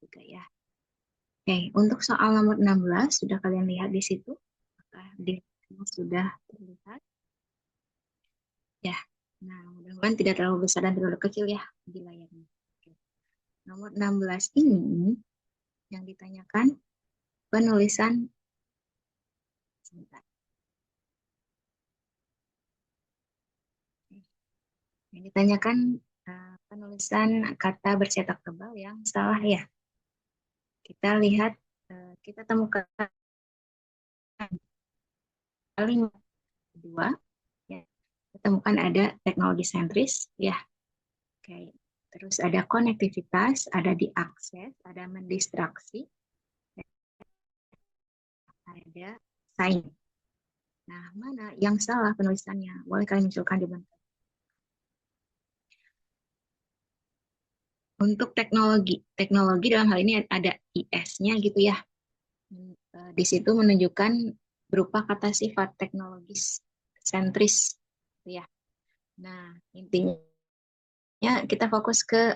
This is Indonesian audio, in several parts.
juga ya. Oke, untuk soal nomor 16 sudah kalian lihat di situ? Apakah sudah terlihat? Ya. Nah, mudah-mudahan tidak terlalu besar dan terlalu kecil ya di layarnya. Oke. Nomor 16 ini yang ditanyakan penulisan sebentar. Yang ditanyakan penulisan kata bercetak tebal yang salah ya. Kita lihat, kita temukan kalimat kedua, ya. Kita temukan ada teknologi sentris, ya. Oke. Terus ada konektivitas, ada diakses, ada mendistraksi, ada saing. Nah, mana yang salah penulisannya? Boleh kalian munculkan di bentuk. Untuk teknologi dalam hal ini ada IS-nya gitu ya. Di situ menunjukkan berupa kata sifat teknologis sentris ya. Nah, intinya kita fokus ke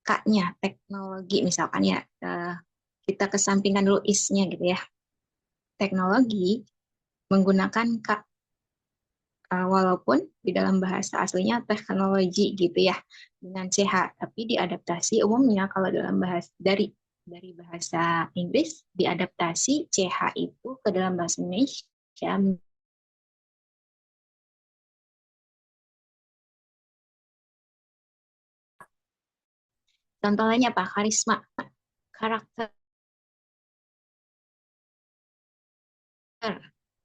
K-nya, teknologi misalkan ya. Kita kesampingkan dulu is-nya gitu ya. Teknologi menggunakan K, walaupun di dalam bahasa aslinya teknologi gitu ya dengan CH, tapi diadaptasi umumnya kalau dalam bahasa dari bahasa Inggris diadaptasi CH itu ke dalam bahasa Indonesia. Contoh lainnya apa? Karisma, karakter.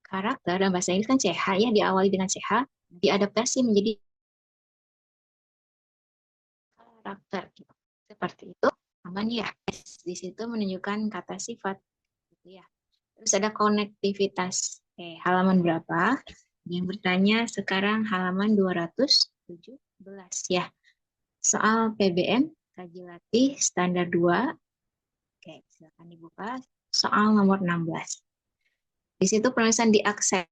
Karakter dalam bahasa Inggris kan CH ya, diawali dengan CH, diadaptasi menjadi karakter. Seperti itu, aman ya. Di situ menunjukkan kata sifat. Gitu ya. Terus ada konektivitas. Oke, halaman berapa? Yang bertanya sekarang halaman 217 ya. Soal PBM, kaji latih standar 2. Oke, silakan dibuka. Soal nomor 16. Di situ penulisan diakses.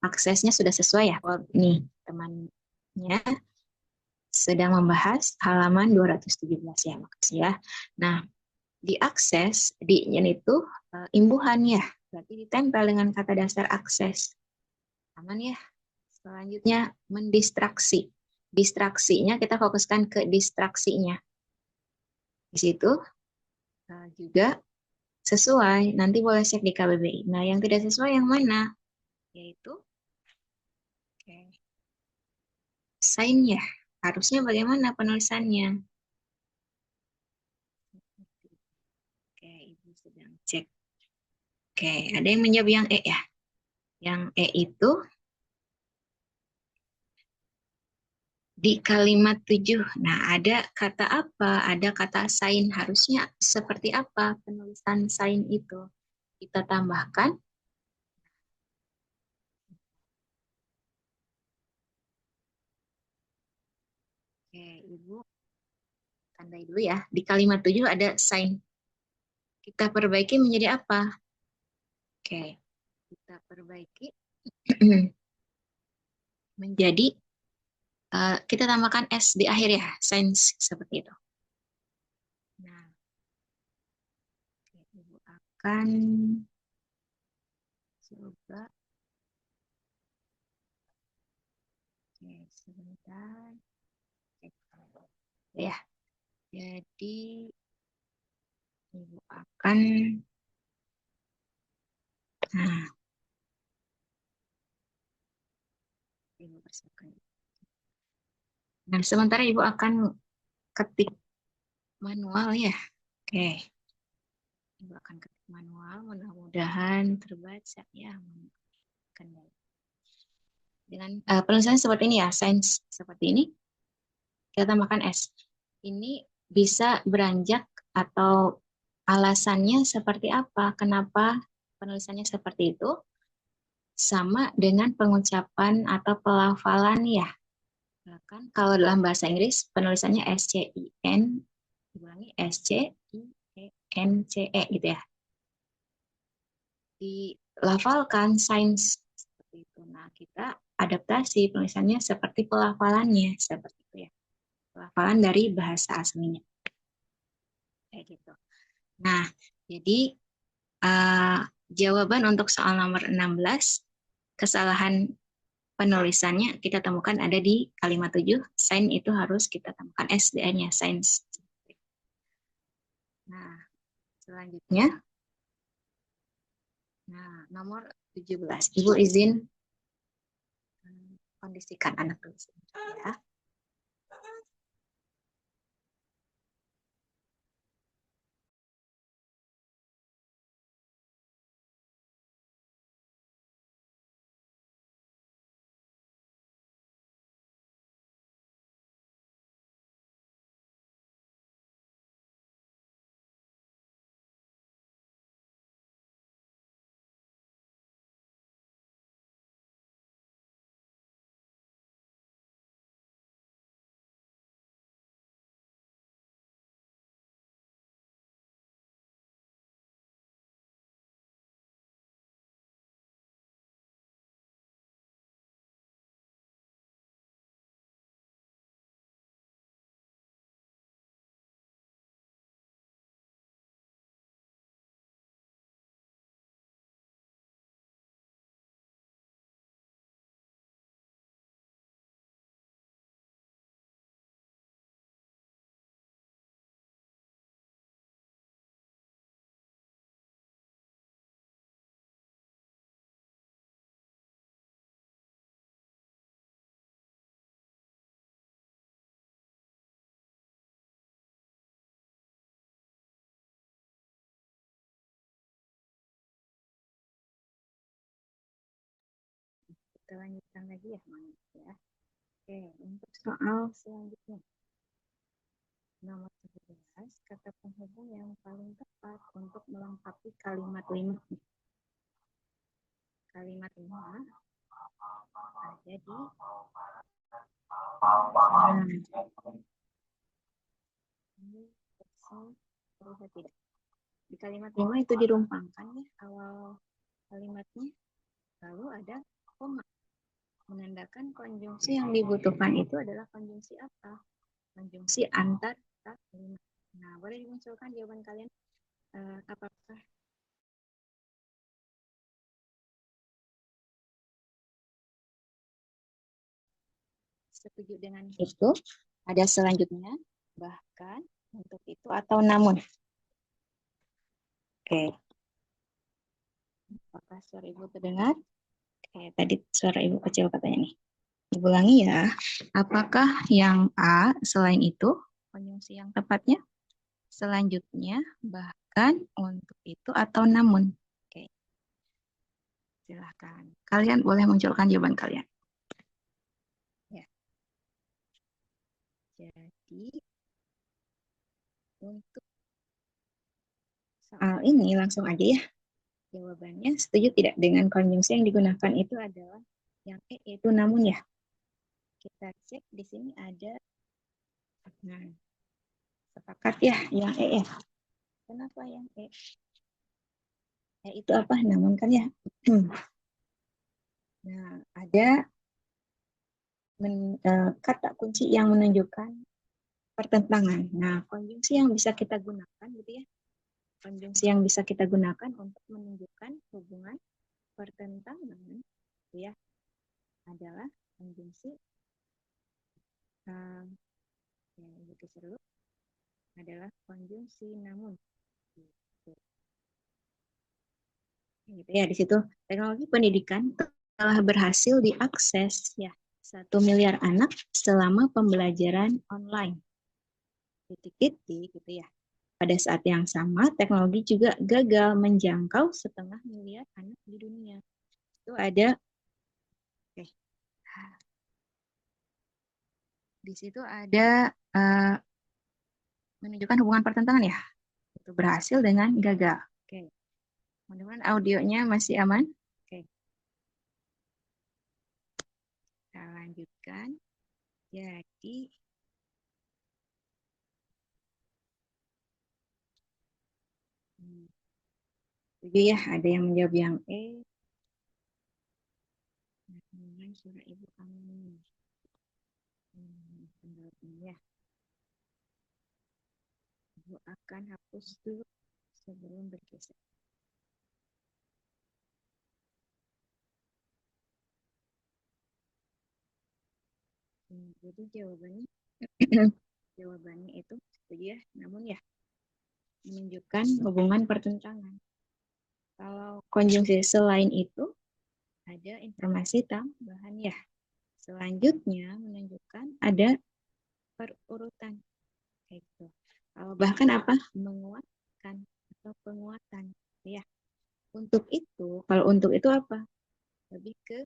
Aksesnya sudah sesuai ya. Oh, nih, temannya sedang membahas halaman 217 ya, makasih ya. Nah, diakses, di-nya itu imbuhan ya, berarti ditempel dengan kata dasar akses. Aman ya. Selanjutnya, mendistraksi. Distraksinya kita fokuskan ke distraksinya. Di situ juga sesuai, nanti boleh cek di KBBI. Nah, yang tidak sesuai yang mana? Yaitu sign-nya. Harusnya bagaimana penulisannya? Oke, Ibu sedang cek. Oke, ada yang menjawab yang E ya. Yang E itu di kalimat 7. Nah, ada kata apa? Ada kata sign. Harusnya seperti apa penulisan sign itu? Kita tambahkan. Oke, Ibu tandai dulu ya. Di kalimat 7 ada sign. Kita perbaiki menjadi apa? Oke, kita perbaiki menjadi, kita tambahkan S di akhir ya. Sign seperti itu. Nah, Ibu akan coba. Oke, sebentar. Ya, jadi Ibu akan, nah, Ibu persiapkan. Nah, sementara Ibu akan ketik manual ya. Oke, Ibu akan ketik manual, mudah-mudahan terbaca ya. Dengan penulisan seperti ini ya, sains seperti ini, kita tambahkan S. Ini bisa beranjak atau alasannya seperti apa? Kenapa penulisannya seperti itu? Sama dengan pengucapan atau pelafalan ya. Kan kalau dalam bahasa Inggris penulisannya SCIN, diulangi SCINCE gitu ya. Dilafalkan sains seperti itu. Nah, kita adaptasi penulisannya seperti pelafalannya, seperti itu ya. Pelafalan dari bahasa aslinya. Kayak gitu. Nah, jadi jawaban untuk soal nomor 16, kesalahan penulisannya kita temukan ada di kalimat 7, sign itu harus kita temukan SDN-nya, signs. Nah, selanjutnya, nah nomor 17, Ibu izin kondisikan anak dulu ya. Kita lanjutkan lagi ya, ya. Oke, untuk soal selanjutnya. Nomor 17, kata penghubung yang paling tepat untuk melengkapi kalimat 5. Kalimat 5 ada di ini terlihat tidak? Di kalimat 5 itu dirumpangkan ya awal kalimatnya, lalu ada koma. Menandakan konjungsi yang dibutuhkan itu adalah konjungsi apa? Konjungsi antar kata kalimat. Nah, boleh dimunculkan jawaban kalian. Apakah setuju dengan itu? Ada selanjutnya, bahkan, untuk itu, atau namun. Oke. Apakah suara Ibu terdengar? Oke, tadi suara Ibu kecil katanya nih. Ulangi ya. Apakah yang A selain itu konjungsi yang tepatnya? Selanjutnya, bahkan, untuk itu, atau namun. Oke. Silahkan. Kalian boleh munculkan jawaban kalian. Ya. Jadi, untuk soal ini langsung aja ya. Jawabannya setuju tidak dengan konjungsi yang digunakan itu adalah yang E, yaitu namun ya. Kita cek di sini ada, nah, sepakat ya yang E ya. Kenapa yang E? Itu apa? Namun kan ya. Nah, ada kata kunci yang menunjukkan pertentangan. Nah, konjungsi yang bisa kita gunakan gitu ya. Konjungsi yang bisa kita gunakan untuk menunjukkan hubungan pertentangan gitu ya adalah konjungsi yang lebih seru adalah konjungsi namun. Gitu ya, di situ teknologi pendidikan telah berhasil diakses ya 1 miliar anak selama pembelajaran online. Titik-titik gitu ya. Pada saat yang sama, teknologi juga gagal menjangkau 1,5 miliar anak di dunia. Itu ada, oke. Di situ ada menunjukkan hubungan pertentangan ya. Itu berhasil dengan gagal. Oke. Mudah-mudahan audionya masih aman. Oke. Kita lanjutkan. Jadi, setuju ya, ada yang menjawab yang E. suara ibu kami. Bentar ya. Ibu akan hapus dulu sebelum bergeser. Jadi jawabannya itu setuju ya, namun ya menunjukkan hubungan pertentangan. Kalau konjungsi selain itu ada informasi tambahan ya. Selanjutnya menunjukkan ada perurutan kayak gitu. Kalau bahkan apa? Menguatkan atau penguatan ya. Kalau untuk itu apa? Lebih ke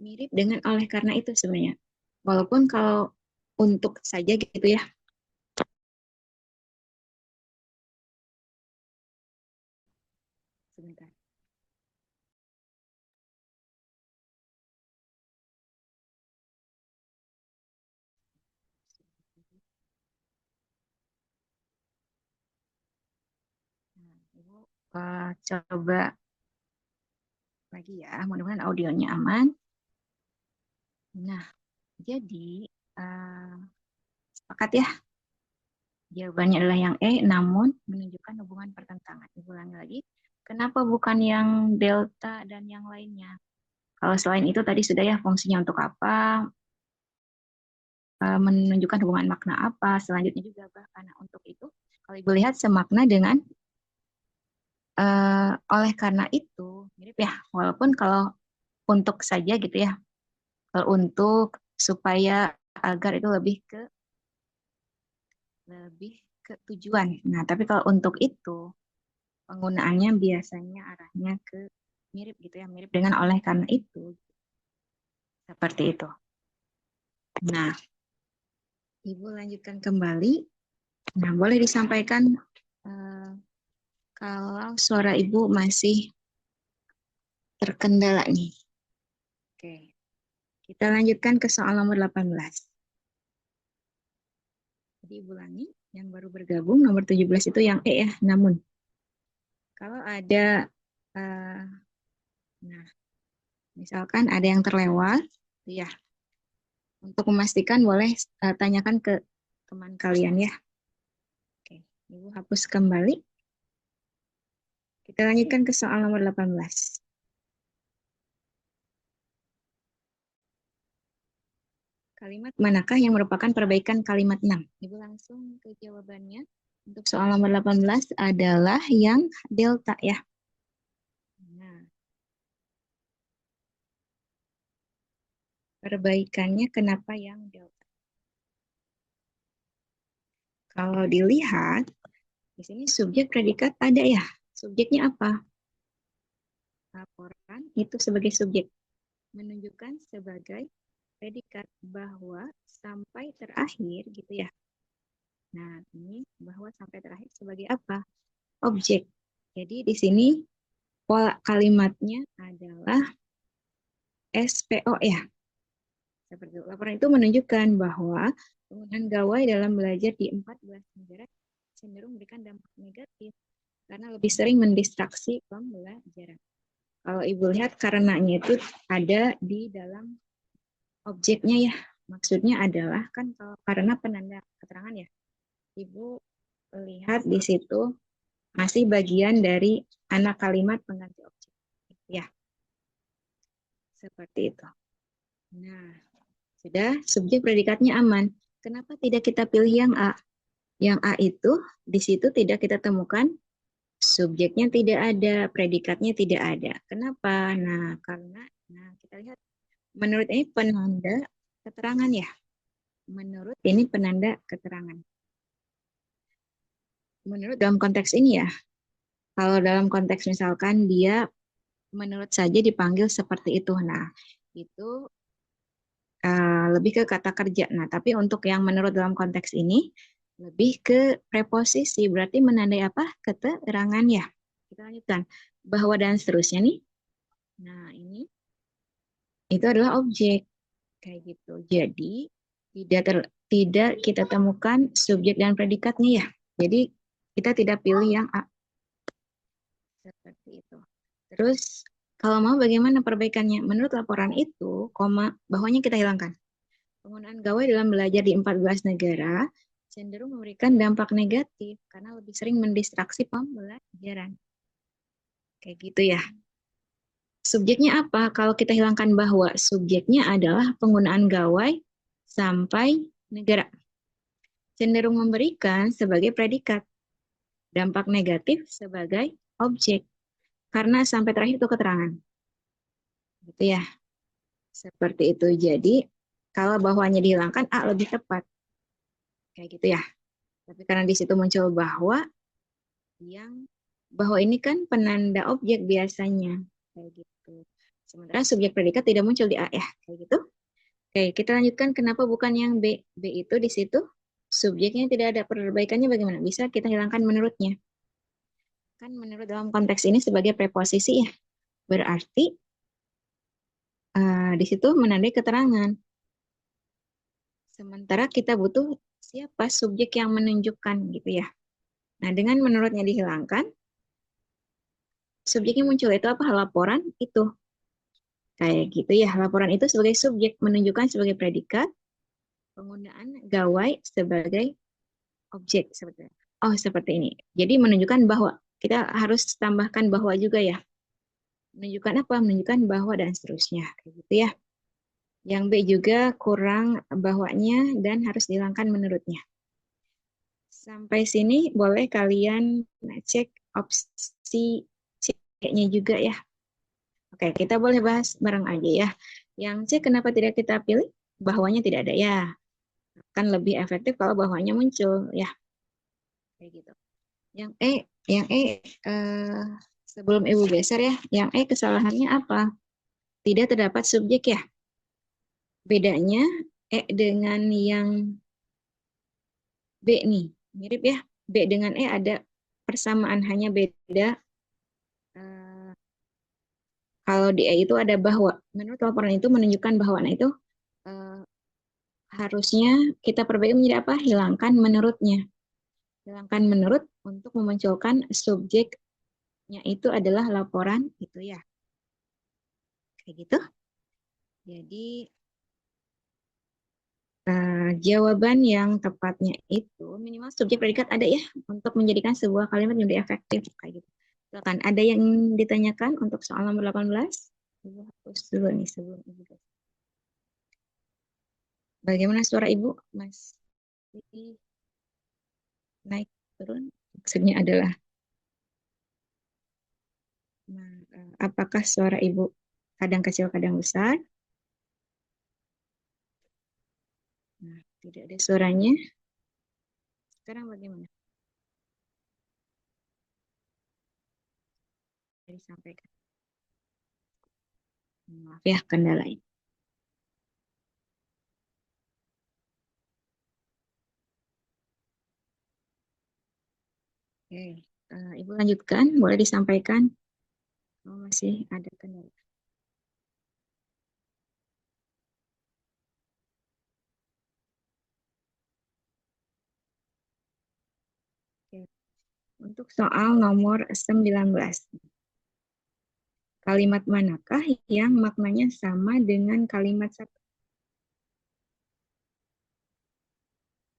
mirip dengan oleh karena itu sebenarnya. Walaupun kalau untuk saja gitu ya. Sebentar. Nah, Ibu coba lagi ya, mudah-mudahan audionya aman. Nah, jadi sepakat ya, jawabannya adalah yang E, namun menunjukkan hubungan pertentangan. Ibu ulangi lagi, kenapa bukan yang delta dan yang lainnya? Kalau selain itu tadi sudah ya, fungsinya untuk apa, menunjukkan hubungan makna apa, selanjutnya juga bahkan untuk itu, kalau Ibu lihat semakna dengan oleh karena itu, mirip ya, walaupun kalau untuk saja gitu ya, kalau untuk supaya agar itu lebih ke tujuan. Nah, tapi kalau untuk itu penggunaannya biasanya arahnya ke mirip gitu ya, mirip dengan oleh karena itu. Seperti itu. Nah, Ibu lanjutkan kembali. Nah, boleh disampaikan kalau suara Ibu masih terkendala nih. Oke. Kita lanjutkan ke soal nomor 18. Jadi Ibu ulangi, yang baru bergabung nomor 17 itu yang E ya, namun kalau ada nah, misalkan ada yang terlewat, ya, untuk memastikan boleh tanyakan ke teman kalian ya. Oke, Ibu hapus kembali. Kita lanjutkan ke soal nomor 18. Kalimat manakah yang merupakan perbaikan kalimat 6? Ibu langsung ke jawabannya. Untuk soal nomor 18 adalah yang delta ya. Nah, perbaikannya kenapa yang delta? Kalau dilihat, di sini subjek predikat ada ya. Subjeknya apa? Laporan itu sebagai subjek. Menunjukkan sebagai predikat bahwa sampai terakhir gitu ya. Nah, ini bahwa sampai terakhir sebagai apa? Objek. Jadi di sini pola kalimatnya adalah SPO ya. Seperti itu. Laporan itu menunjukkan bahwa penggunaan gawai dalam belajar di 14 negara cenderung memberikan dampak negatif karena lebih sering mendistraksi pembelajaran. Kalau Ibu lihat karenanya itu ada di dalam objeknya ya. Maksudnya adalah kan kalau karena penanda keterangan ya. Ibu lihat di situ masih bagian dari anak kalimat pengganti objek. Ya. Seperti itu. Nah, sudah subjek predikatnya aman. Kenapa tidak kita pilih yang A? Yang A itu di situ tidak kita temukan subjeknya tidak ada, predikatnya tidak ada. Kenapa? Nah, karena kita lihat menurut ini penanda keterangan ya. Menurut ini penanda keterangan. Menurut dalam konteks ini ya. Kalau dalam konteks misalkan dia menurut saja dipanggil seperti itu. Nah, itu lebih ke kata kerja. Nah, tapi untuk yang menurut dalam konteks ini lebih ke preposisi, berarti menandai apa? Keterangan ya. Kita lanjutkan. Bahwa dan seterusnya nih. Nah, ini itu adalah objek kayak gitu. Jadi tidak kita temukan subjek dan predikatnya ya. Jadi kita tidak pilih yang A. Seperti itu. Terus Kalau mau bagaimana perbaikannya? Menurut laporan itu, koma, bawahnya kita hilangkan. Penggunaan gawai dalam belajar di 14 negara cenderung memberikan dampak negatif karena lebih sering mendistraksi pembelajaran. Kayak gitu ya. Subjeknya apa? Kalau kita hilangkan bahwa subjeknya adalah penggunaan gawai sampai negara. Cenderung memberikan sebagai predikat. Dampak negatif sebagai objek. Karena sampai terakhir itu keterangan. Gitu ya. Seperti itu. Jadi, kalau bahwanya dihilangkan, A lebih tepat. Kayak gitu ya. Tapi karena di situ muncul bahwa ini kan penanda objek biasanya. Kayak gitu. Sementara subjek predikat tidak muncul di A ya. Kayak gitu. Oke, kita lanjutkan kenapa bukan yang B. B itu di situ subjeknya tidak ada perbaikannya bagaimana? Bisa kita hilangkan menurutnya. Kan menurut dalam konteks ini sebagai preposisi ya. Berarti di situ menandai keterangan. Sementara kita butuh siapa subjek yang menunjukkan gitu ya. Nah, dengan menurutnya dihilangkan, subjeknya muncul itu apa? Laporan itu. Kayak gitu ya. Laporan itu sebagai subjek menunjukkan sebagai predikat, penggunaan gawai sebagai objek seperti itu. Oh, seperti ini. Jadi menunjukkan bahwa kita harus tambahkan bahwa juga ya. Menunjukkan apa? Menunjukkan bahwa dan seterusnya. Kayak gitu ya. Yang B juga kurang bahwanya dan harus dihilangkan menurutnya. Sampai sini boleh kalian cek opsi C-nya juga ya. Oke, kita boleh bahas bareng aja ya. Yang C kenapa tidak kita pilih? Bahwanya tidak ada ya. Kan lebih efektif kalau bahwanya muncul ya. Kayak gitu. Yang E sebelum Ibu geser ya, yang E kesalahannya apa? Tidak terdapat subjek ya. Bedanya E dengan yang B nih, mirip ya. B dengan E ada persamaan, hanya beda. eh, Kalau di E itu ada bahwa. Menurut laporan itu menunjukkan bahwa. Nah itu eh, harusnya kita perbaiki menjadi apa? Hilangkan menurutnya. Hilangkan menurut untuk memunculkan subjeknya itu adalah laporan itu ya. Kayak gitu. Jadi jawaban yang tepatnya itu minimal subjek predikat ada ya untuk menjadikan sebuah kalimat menjadi efektif kayak gitu. Silakan. Ada yang ditanyakan untuk soal nomor 18? Ibu hapus dulu nih sebelum Ibu. Bagaimana suara Ibu? Masih naik turun? Maksudnya adalah apakah suara Ibu kadang kecil kadang besar? Nah, tidak ada suaranya. Sekarang bagaimana? Disampaikan. Maaf ya kendala ini. Oke, Ibu lanjutkan, boleh disampaikan. Oh, masih ada kendala. Oke. Untuk soal nomor 19. Kalimat manakah yang maknanya sama dengan kalimat satu?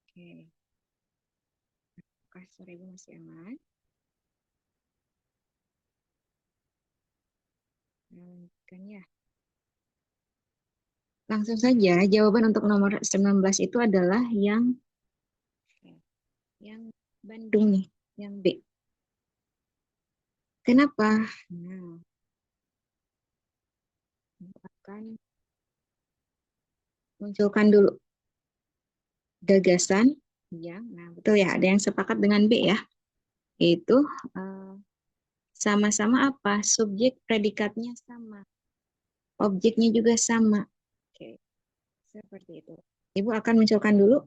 Oke. Apakah suara Ibu masih aman? Lanjutkan ya. Langsung saja, jawaban untuk nomor 19 itu adalah yang Bandung nih, yang B. Kenapa? Nah, akan munculkan dulu gagasan yang, nah betul ya, ada yang sepakat dengan B ya, itu sama-sama apa? Subjek predikatnya sama, objeknya juga sama. Oke, seperti itu. Ibu akan munculkan dulu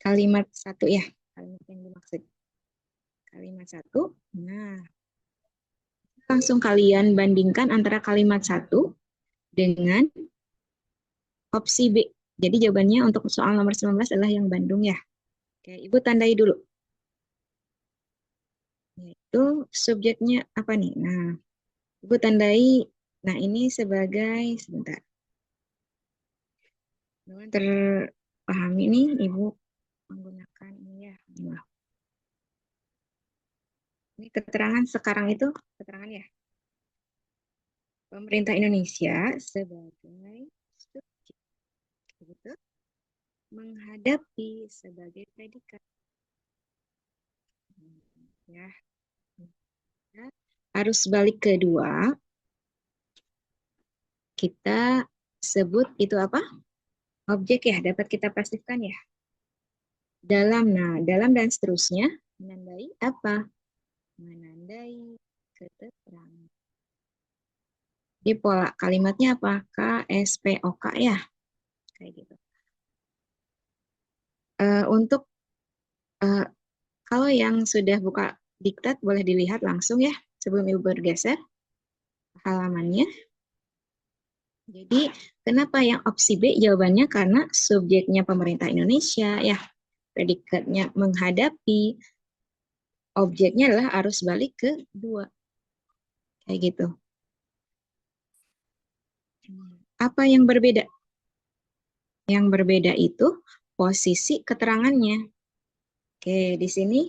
kalimat satu ya, kalimat yang dimaksud. Kalimat satu, nah langsung kalian bandingkan antara kalimat satu dengan opsi B. Jadi jawabannya untuk soal nomor 19 adalah yang Bandung ya. Oke, Ibu tandai dulu. Yaitu subjeknya apa nih? Nah, Ibu tandai, nah ini sebagai, sebentar. Dengan terpahami nih, Ibu menggunakan ini ya. Ini keterangan sekarang itu, keterangan ya. Pemerintah Indonesia sebagai subjek, gitu, menghadapi sebagai predikat. Ya, arus balik kedua, kita sebut itu apa? Objek ya, dapat kita pasifkan ya. Dalam, nah, dalam dan seterusnya, menandai apa? Menandai keterangan. Di pola kalimatnya apa? KSPOK ya, kayak gitu. Untuk kalau yang sudah buka diktat boleh dilihat langsung ya sebelum Ibu bergeser halamannya. Jadi kenapa yang opsi B jawabannya karena subjeknya pemerintah Indonesia ya, predikatnya menghadapi, objeknya adalah arus balik kedua. Kayak gitu. Apa yang berbeda? Yang berbeda itu posisi keterangannya. Oke, di sini.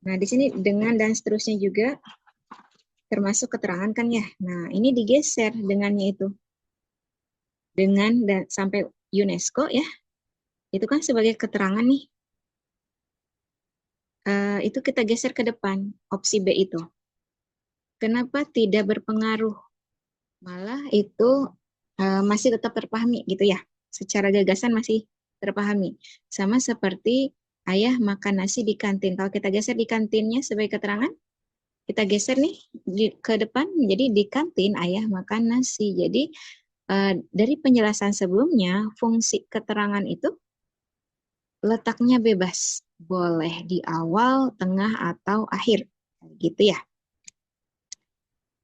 Nah, di sini dengan dan seterusnya juga termasuk keterangan kan ya. Nah, ini digeser dengannya itu. Dengan dan sampai UNESCO ya. Itu kan sebagai keterangan nih. Itu kita geser ke depan, opsi B itu. Kenapa tidak berpengaruh? Malah itu masih tetap terpahami gitu ya. Secara gagasan masih terpahami. Sama seperti ayah makan nasi di kantin. Kalau kita geser di kantinnya sebagai keterangan, kita geser nih ke depan, jadi di kantin ayah makan nasi. Jadi dari penjelasan sebelumnya, fungsi keterangan itu letaknya bebas. Boleh di awal, tengah, atau akhir. Gitu ya.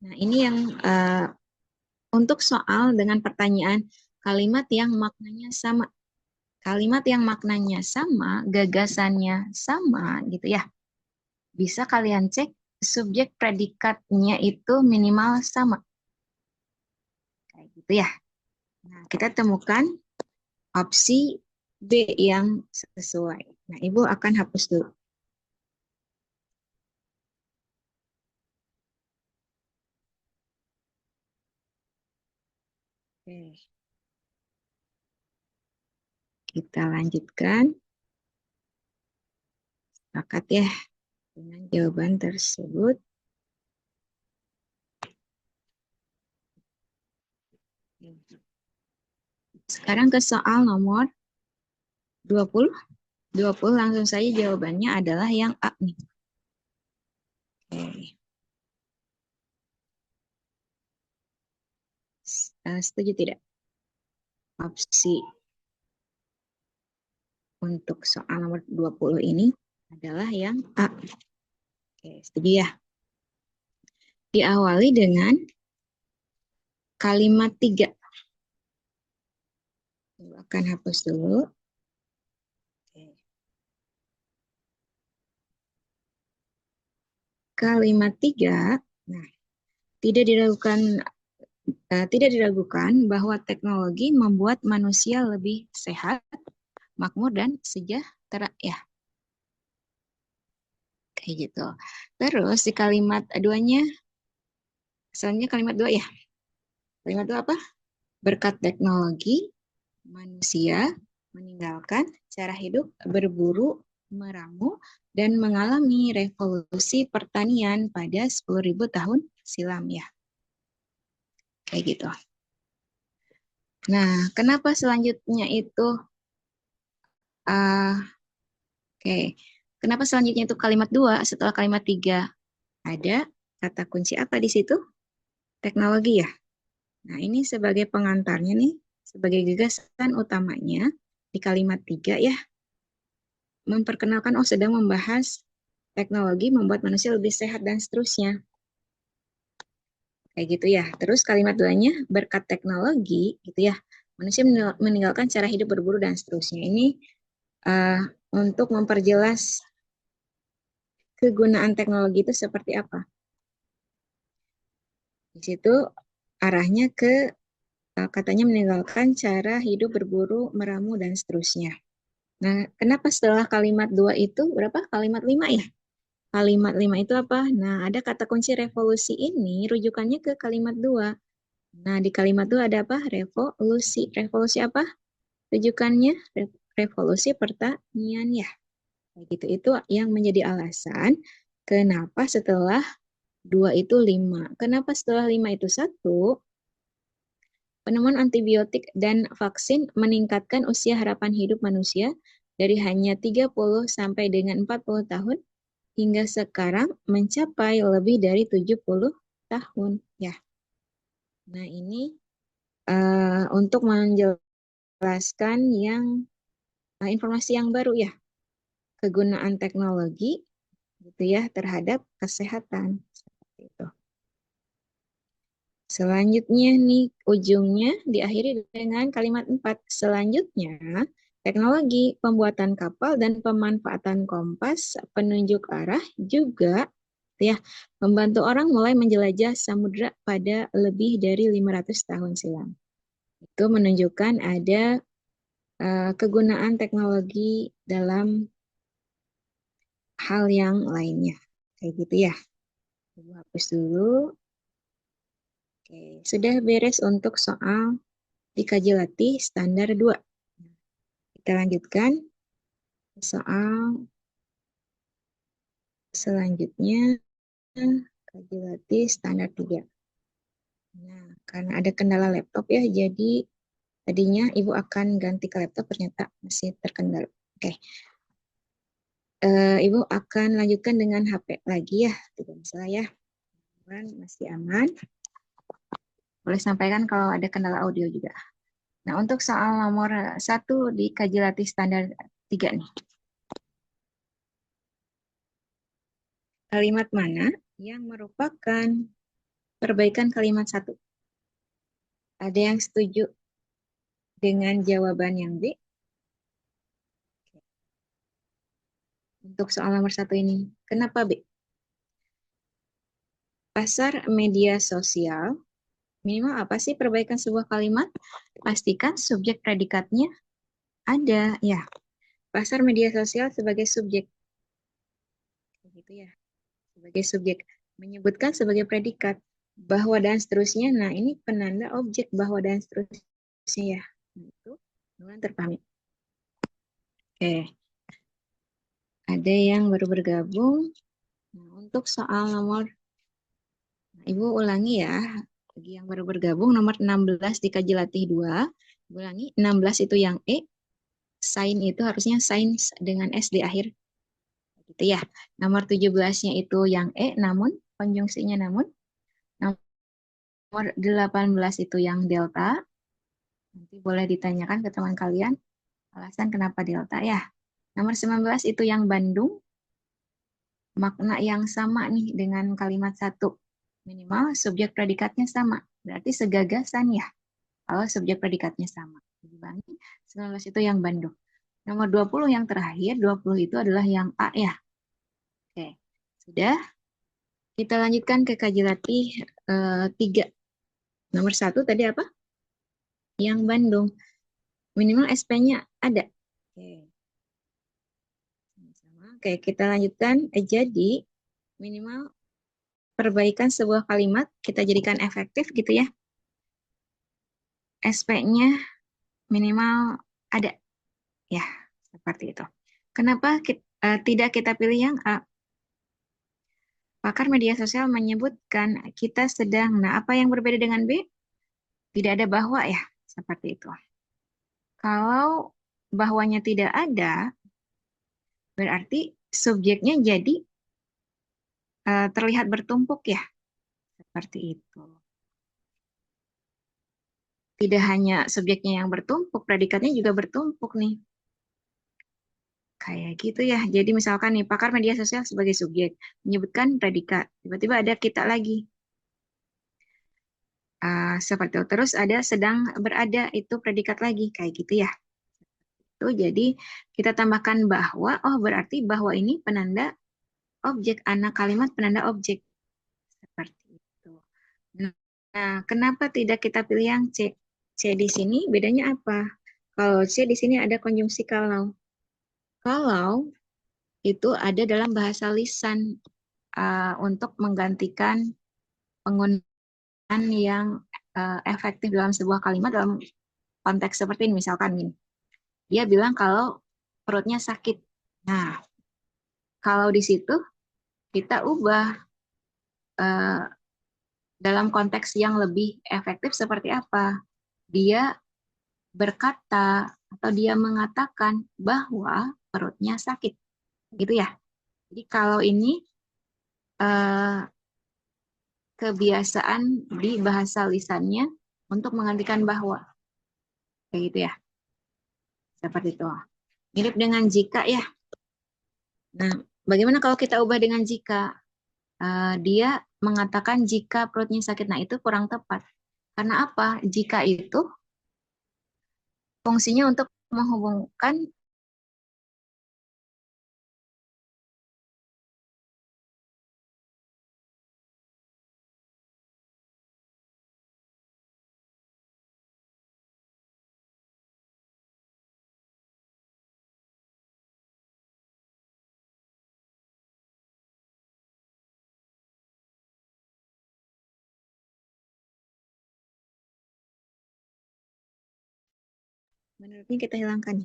Nah, ini yang untuk soal dengan pertanyaan kalimat yang maknanya sama. Kalimat yang maknanya sama, gagasannya sama gitu ya. Bisa kalian cek subjek predikatnya itu minimal sama. Kayak gitu ya. Nah, kita temukan opsi B yang sesuai. Nah, Ibu akan hapus dulu. Oke. Kita lanjutkan. Sepakat ya dengan jawaban tersebut. Sekarang ke soal nomor 20. 20 langsung saja jawabannya adalah yang A nih. Oke. Setuju tidak? Opsi untuk soal nomor 20 ini adalah yang A. Oke, setuju ya? Diawali dengan kalimat 3. Akan hapus dulu. Oke. Kalimat 3, nah, tidak diragukan bahwa teknologi membuat manusia lebih sehat, makmur, dan sejahtera ya. Kayak gitu. Terus di kalimat 2-nya, selanjutnya kalimat 2 ya. Kalimat 2 apa? Berkat teknologi, manusia meninggalkan cara hidup berburu, meramu, dan mengalami revolusi pertanian pada 10.000 tahun silam ya. Kayak gitu. Nah, kenapa selanjutnya itu oke. Kenapa selanjutnya itu kalimat 2 setelah kalimat 3? Ada kata kunci apa di situ? Teknologi ya. Nah, ini sebagai pengantarnya nih, sebagai gagasan utamanya di kalimat 3 ya. Memperkenalkan, sedang membahas teknologi membuat manusia lebih sehat dan seterusnya. Kayak gitu ya. Terus kalimat 2-nya, berkat teknologi gitu ya. Manusia meninggalkan cara hidup berburu dan seterusnya. Ini untuk memperjelas kegunaan teknologi itu seperti apa. Di situ arahnya ke katanya meninggalkan cara hidup berburu, meramu, dan seterusnya. Nah, kenapa setelah kalimat 2 itu berapa? Kalimat 5 ya? Kalimat 5 itu apa? Nah, ada kata kunci revolusi ini rujukannya ke kalimat 2. Nah, di kalimat 2 ada apa? Revolusi. Revolusi apa? Rujukannya revolusi pertanian ya. Begitu. Itu yang menjadi alasan kenapa setelah 2 itu 5. Kenapa setelah 5 itu 1? Penemuan antibiotik dan vaksin meningkatkan usia harapan hidup manusia dari hanya 30 sampai dengan 40 tahun hingga sekarang mencapai lebih dari 70 tahun. Ya. Nah, ini untuk menjelaskan yang informasi yang baru ya, kegunaan teknologi gitu ya terhadap kesehatan. Seperti itu. Selanjutnya nih, ujungnya diakhiri dengan kalimat 4. Selanjutnya, teknologi pembuatan kapal dan pemanfaatan kompas penunjuk arah juga ya membantu orang mulai menjelajah samudra pada lebih dari 500 tahun silam. Itu menunjukkan ada kegunaan teknologi dalam hal yang lainnya. Kayak gitu ya. Ibu hapus dulu. Oke, sudah beres untuk soal dikaji latih standar 2. Kita lanjutkan soal selanjutnya, kaji latih standar 3. Nah, karena ada kendala laptop ya, jadi tadinya Ibu akan ganti ke laptop, ternyata masih terkendala. Oke. Ibu akan lanjutkan dengan HP lagi ya, tidak masalah ya. Masih aman. Boleh sampaikan kalau ada kendala audio juga. Nah, untuk soal nomor 1 di kaji latih standar 3 nih. Kalimat mana yang merupakan perbaikan kalimat 1? Ada yang setuju dengan jawaban yang B? Untuk soal nomor 1 ini, kenapa B? Pasar media sosial, minimal apa sih perbaikan sebuah kalimat? Pastikan subjek predikatnya ada. Ya, pasar media sosial sebagai subjek. Begitu ya, sebagai subjek. Menyebutkan sebagai predikat. Bahwa dan seterusnya, nah ini penanda objek bahwa dan seterusnya ya. Nah, itu dengan terpahami. Oke. Ada yang baru bergabung. Nah, untuk soal nomor, Ibu ulangi ya. Bagi yang baru bergabung, nomor 16 dikaji latih 2. Ulangi, 16 itu yang E. Sain itu harusnya sains dengan S di akhir. Gitu ya. Nomor 17-nya itu yang E, namun, konjungsinya namun. Nomor 18 itu yang delta. Nanti boleh ditanyakan ke teman kalian alasan kenapa delta ya. Nomor 19 itu yang Bandung. Makna yang sama nih dengan kalimat 1. Minimal subjek predikatnya sama. Berarti segagasan ya. Kalau subjek predikatnya sama. Dibangi 19 itu yang Bandung. Nomor 20 yang terakhir, 20 itu adalah yang A ya. Oke, sudah. Kita lanjutkan ke kaji latih 3. Nomor 1 tadi apa? Yang Bandung. Minimal SP-nya ada. Oke. Oke, kita lanjutkan. Jadi, minimal perbaikan sebuah kalimat kita jadikan efektif gitu ya. SP-nya minimal ada. Ya, seperti itu. Kenapa tidak kita pilih yang A? Pakar media sosial menyebutkan kita sedang, nah apa yang berbeda dengan B? Tidak ada bahwa ya, seperti itu. Kalau bahwanya tidak ada, berarti subjeknya jadi terlihat bertumpuk ya, seperti itu. Tidak hanya subjeknya yang bertumpuk, predikatnya juga bertumpuk nih. Kayak gitu ya. Jadi misalkan nih, pakar media sosial sebagai subjek, menyebutkan predikat. Tiba-tiba ada kita lagi. Seperti itu. Terus ada sedang berada, itu predikat lagi. Kayak gitu ya. Itu jadi kita tambahkan bahwa, oh berarti bahwa ini penanda objek, anak kalimat penanda objek. Seperti itu. Nah, Nah, kenapa tidak kita pilih yang C? C di sini bedanya apa? Kalau C di sini ada konjungsi kalau. Kalau itu ada dalam bahasa lisan untuk menggantikan penggunaan yang efektif dalam sebuah kalimat dalam konteks seperti ini. Misalkan gini, dia bilang kalau perutnya sakit. Nah, kalau di situ kita ubah eh, dalam konteks yang lebih efektif seperti apa? Dia berkata atau dia mengatakan bahwa perutnya sakit, gitu ya. Jadi kalau ini eh, kebiasaan di bahasa lisannya untuk menggantikan bahwa, kayak gitu ya, seperti itu. Mirip dengan jika ya. Nah, bagaimana kalau kita ubah dengan jika? Dia mengatakan jika perutnya sakit, nah itu kurang tepat. Karena apa? Jika itu fungsinya untuk menghubungkan. Menurutnya kita hilangkan.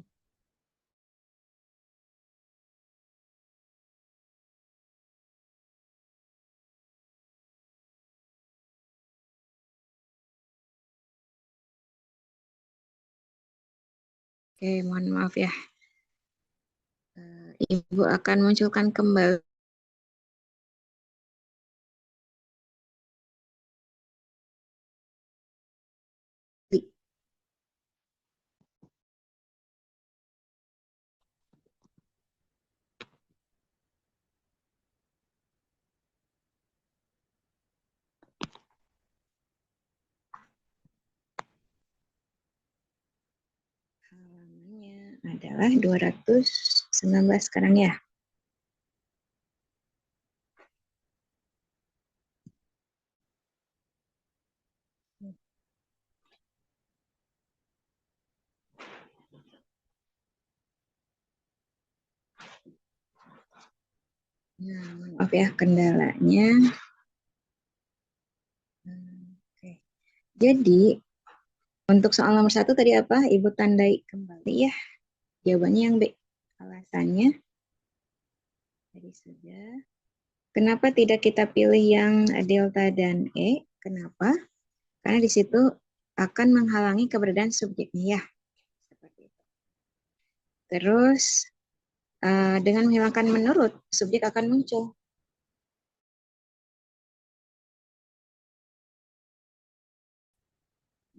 Oke, mohon maaf ya. Ibu akan munculkan kembali. Halamannya adalah 219 sekarang ya. Nah, maaf ya kendalanya. Oke. Jadi untuk soal nomor 1 tadi apa? Ibu tandai kembali ya. Jawabannya yang B. Alasannya tadi sudah. Kenapa tidak kita pilih yang delta dan E? Kenapa? Karena di situ akan menghalangi keberadaan subjeknya ya. Seperti itu. Terus dengan menghilangkan menurut, subjek akan muncul.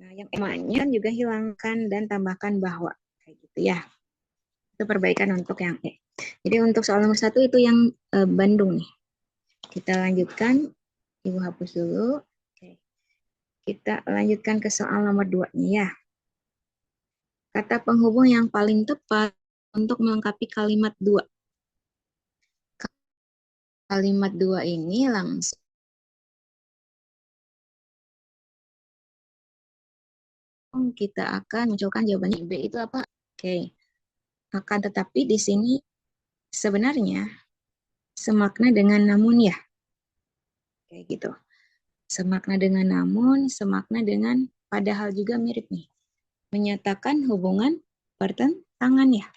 Nah, yang emaknya juga hilangkan dan tambahkan bahwa. Kayak gitu ya. Itu perbaikan untuk yang E. Jadi untuk soal nomor 1 itu yang Bandung nih. Kita lanjutkan. Ibu hapus dulu. Oke. Kita lanjutkan ke soal nomor 2 nih ya. Kata penghubung yang paling tepat untuk melengkapi kalimat 2. Kalimat 2 ini langsung kita akan munculkan jawabannya. B itu apa? Oke. Akan tetapi di sini sebenarnya semakna dengan namun ya. Kayak gitu. Semakna dengan namun, semakna dengan padahal juga mirip nih. Menyatakan hubungan pertentangan ya.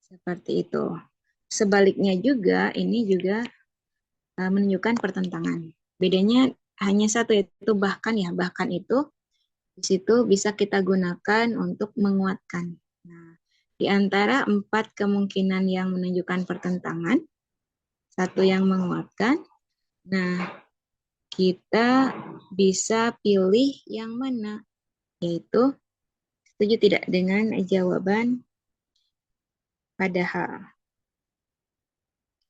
Seperti itu. Sebaliknya juga, ini juga menunjukkan pertentangan. Bedanya hanya satu, yaitu bahkan ya. Bahkan itu di situ bisa kita gunakan untuk menguatkan. Nah, di antara 4 kemungkinan yang menunjukkan pertentangan, satu yang menguatkan. Nah, kita bisa pilih yang mana, yaitu setuju tidak dengan jawaban padahal.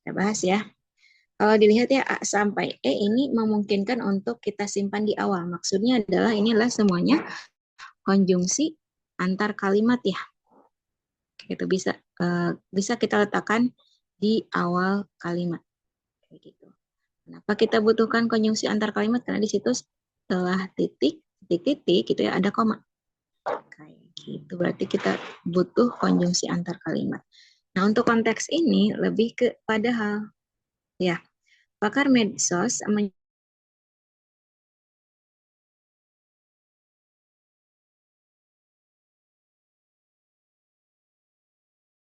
Kita bahas ya. Kalau dilihat ya A sampai E ini memungkinkan untuk kita simpan di awal. Maksudnya adalah inilah semuanya konjungsi antar kalimat ya. Itu bisa kita letakkan di awal kalimat. Kayak gitu. Kenapa kita butuhkan konjungsi antar kalimat? Karena di situ setelah titik gitu ya ada koma. Kayak gitu. Berarti kita butuh konjungsi antar kalimat. Nah, untuk konteks ini lebih ke padahal ya. Pakar medsos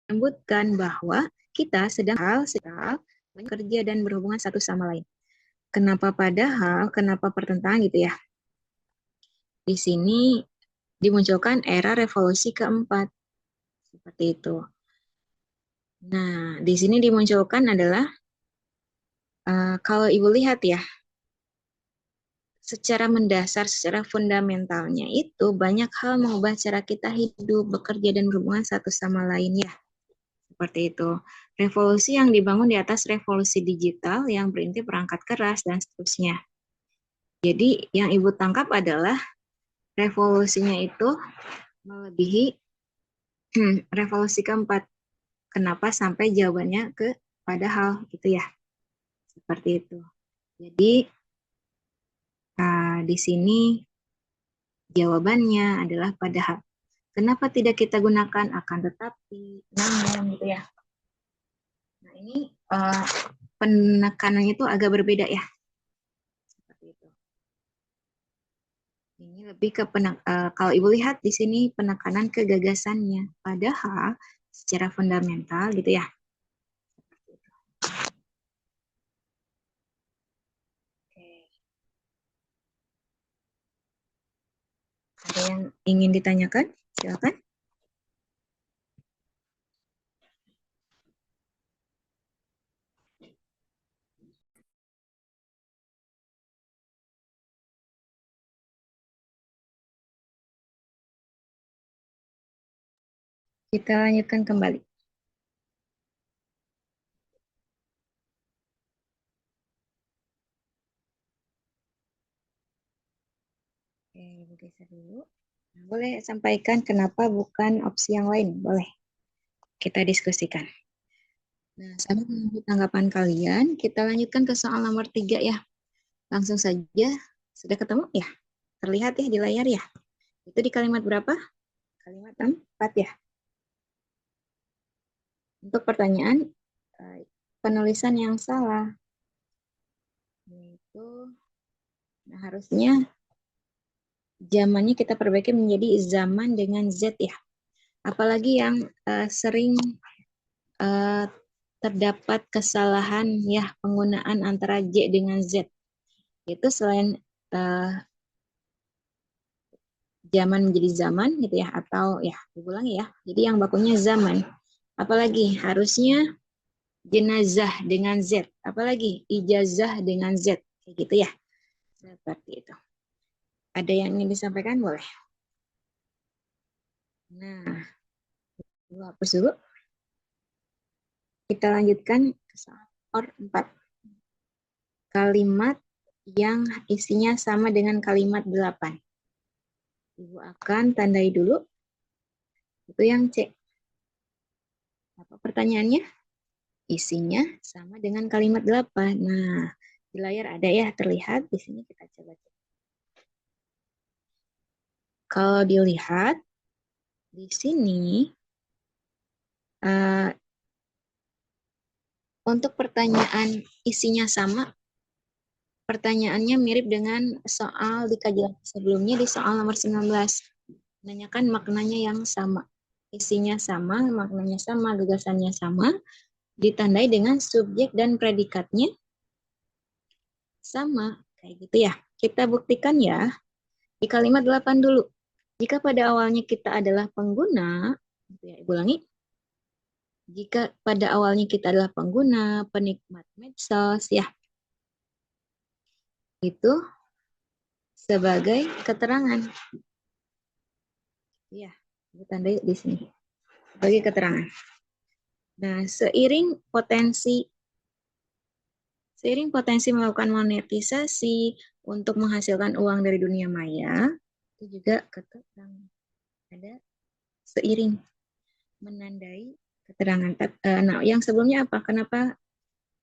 menyebutkan bahwa kita sedang bekerja dan berhubungan satu sama lain. Kenapa padahal, kenapa pertentangan gitu ya? Di sini dimunculkan era revolusi keempat. Seperti itu. Nah, di sini dimunculkan adalah, kalau Ibu lihat ya, secara mendasar, secara fundamentalnya itu banyak hal mengubah cara kita hidup, bekerja, dan berhubungan satu sama lain ya. Seperti itu. Revolusi yang dibangun di atas revolusi digital yang berinti perangkat keras dan seterusnya. Jadi yang Ibu tangkap adalah revolusinya itu melebihi revolusi keempat. Kenapa sampai jawabannya ke padahal gitu ya. Seperti itu. Jadi di sini jawabannya adalah padahal. Kenapa tidak kita gunakan akan tetapi, namun gitu ya. Nah ini penekanannya itu agak berbeda ya. Seperti itu. Ini lebih ke kalau Ibu lihat di sini penekanan ke gagasannya. Padahal secara fundamental gitu ya. Oke. Ada yang ingin ditanyakan? Silakan. Kita lanjutkan kembali. Oke, Ibu geser dulu. Nah, boleh sampaikan kenapa bukan opsi yang lain? Boleh. Kita diskusikan. Nah, sama menunggu tanggapan kalian, kita lanjutkan ke soal nomor 3 ya. Langsung saja, sudah ketemu ya? Terlihat ya di layar ya? Itu di kalimat berapa? Kalimat 4 ya? Untuk pertanyaan, penulisan yang salah. Yaitu, nah harusnya zamannya kita perbaiki menjadi zaman dengan Z ya. Apalagi yang sering terdapat kesalahan ya penggunaan antara J dengan Z. Itu selain zaman menjadi zaman gitu ya, atau ya diulangi ya. Jadi yang bakunya zaman. Apalagi harusnya jenazah dengan Z. Apalagi ijazah dengan Z. Kayak gitu ya. Seperti itu. Ada yang ingin disampaikan? Boleh. Nah, hapus dulu. Kita lanjutkan ke soal 4. Kalimat yang isinya sama dengan kalimat 8. Ibu akan tandai dulu. Itu yang C. Apa pertanyaannya? Isinya sama dengan kalimat 8. Nah, di layar ada ya, terlihat. Di sini kita coba cek. Kalau dilihat, di sini untuk pertanyaan isinya sama, pertanyaannya mirip dengan soal di kajian sebelumnya di soal nomor 19. Menanyakan maknanya yang sama. Isinya sama, maknanya sama, gagasannya sama, ditandai dengan subjek dan predikatnya sama. Kayak gitu ya. Kita buktikan ya di kalimat 8 dulu. Jika pada awalnya kita adalah pengguna, gitu ya, Ibu ulangi. Jika pada awalnya kita adalah pengguna, penikmat medsos, ya, itu sebagai keterangan. Ya, ditandai di sini. Sebagai keterangan. Nah, seiring potensi melakukan monetisasi untuk menghasilkan uang dari dunia maya, itu juga keterangan. Ada seiring menandai keterangan. Nah, yang sebelumnya apa? Kenapa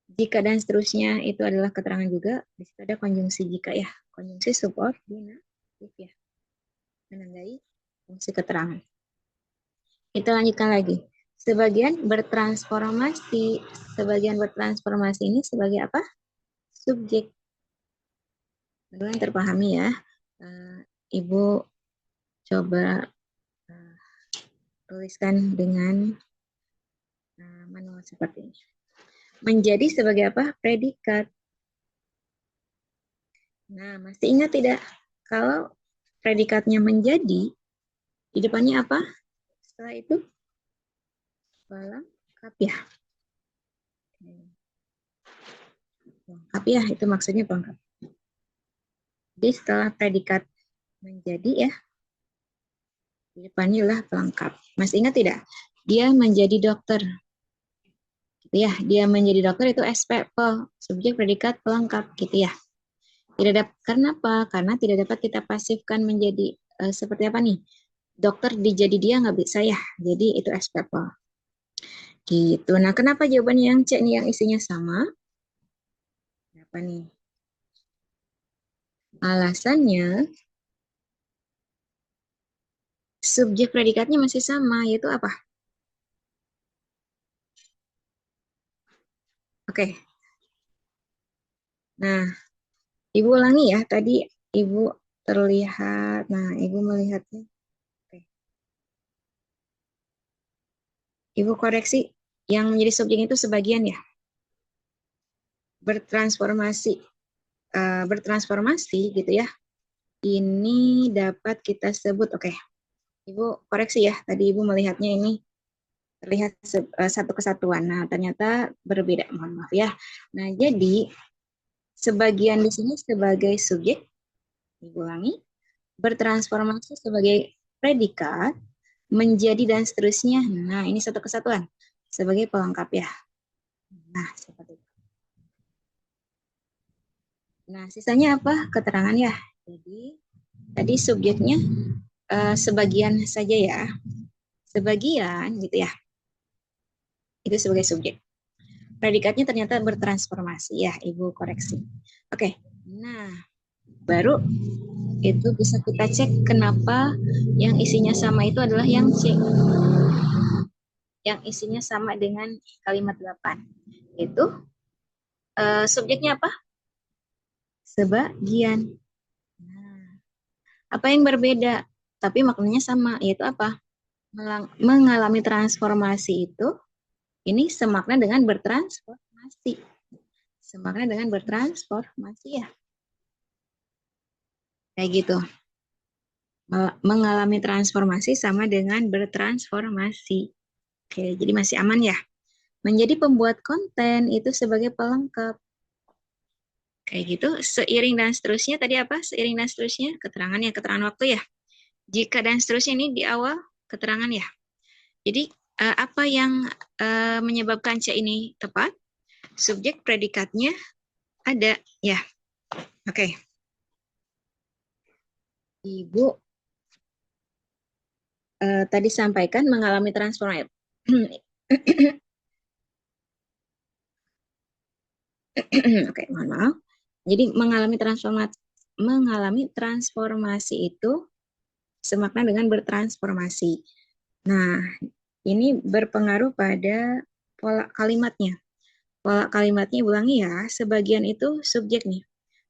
Jika dan seterusnya itu adalah keterangan juga. Di situ ada konjungsi jika ya. Konjungsi subordinatif ya. Menandai fungsi keterangan. Kita lanjutkan lagi. Sebagian bertransformasi. Sebagian bertransformasi ini sebagai apa? Subjek. Yang terpahami ya. Ibu coba tuliskan dengan manual seperti ini. Menjadi sebagai apa? Predikat. Nah, masih ingat tidak? Kalau predikatnya menjadi, di depannya apa? Setelah itu, pelengkap ya. Pelengkap ya, itu maksudnya pelengkap. Jadi setelah predikat menjadi ya, di depannya lah pelengkap. Masih ingat tidak? Dia menjadi dokter. Gitu ya, dia menjadi dokter itu SPP, subjek predikat pelengkap gitu ya. Tidak dapat, karena apa? Karena tidak dapat kita pasifkan menjadi seperti apa nih? Dokter dijadi dia nggak bisa ya. Jadi itu SPP. Gitu. Nah, kenapa jawabannya yang C nih yang isinya sama? Apa nih? Alasannya subjek predikatnya masih sama, yaitu apa? Oke. Nah, Ibu ulangi ya. Tadi Ibu terlihat, nah Ibu melihatnya. Oke. Ibu koreksi, yang menjadi subjek itu sebagian ya. Bertransformasi. Bertransformasi gitu ya. Ini dapat kita sebut, oke. Ibu koreksi ya, tadi Ibu melihatnya ini terlihat satu kesatuan. Nah, ternyata berbeda. Mohon maaf ya. Nah, jadi sebagian di sini sebagai subjek, diulangi, bertransformasi sebagai predikat, menjadi dan seterusnya. Nah, ini satu kesatuan sebagai pelengkap ya. Nah, seperti itu. Nah, sisanya apa? Keterangan ya. Jadi, tadi subjeknya sebagian saja ya. Sebagian gitu ya. Itu sebagai subjek. Predikatnya ternyata bertransformasi ya, Ibu koreksi. Oke, nah baru itu bisa kita cek kenapa yang isinya sama itu adalah yang C. Yang isinya sama dengan kalimat 8. Itu subjeknya apa? Sebagian. Nah, apa yang berbeda? Tapi maknanya sama, yaitu apa? Mengalami transformasi itu, ini semakna dengan bertransformasi. Semakna dengan bertransformasi ya. Kayak gitu. Mengalami transformasi sama dengan bertransformasi. Oke, jadi masih aman ya. Menjadi pembuat konten itu sebagai pelengkap. Kayak gitu, seiring dan seterusnya tadi apa? Seiring dan seterusnya, keterangan waktu ya. Jika dan seterusnya ini di awal keterangan ya. Jadi apa yang menyebabkan C ini tepat? Subjek predikatnya ada ya. Oke. Ibu tadi sampaikan mengalami transformasi. Oke, mohon maaf. Jadi mengalami transformasi itu semakna dengan bertransformasi. Nah, ini berpengaruh pada pola kalimatnya. Pola kalimatnya ulangi ya, sebagian itu subjek nih.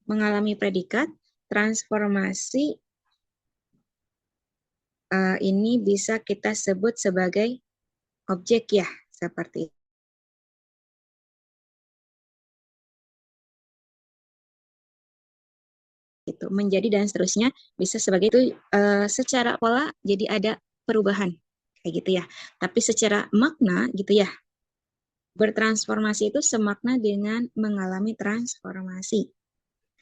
Mengalami predikat, transformasi ini bisa kita sebut sebagai objek ya, seperti itu. Menjadi dan seterusnya bisa sebagai itu secara pola jadi ada perubahan kayak gitu ya. Tapi secara makna gitu ya, bertransformasi itu semakna dengan mengalami transformasi.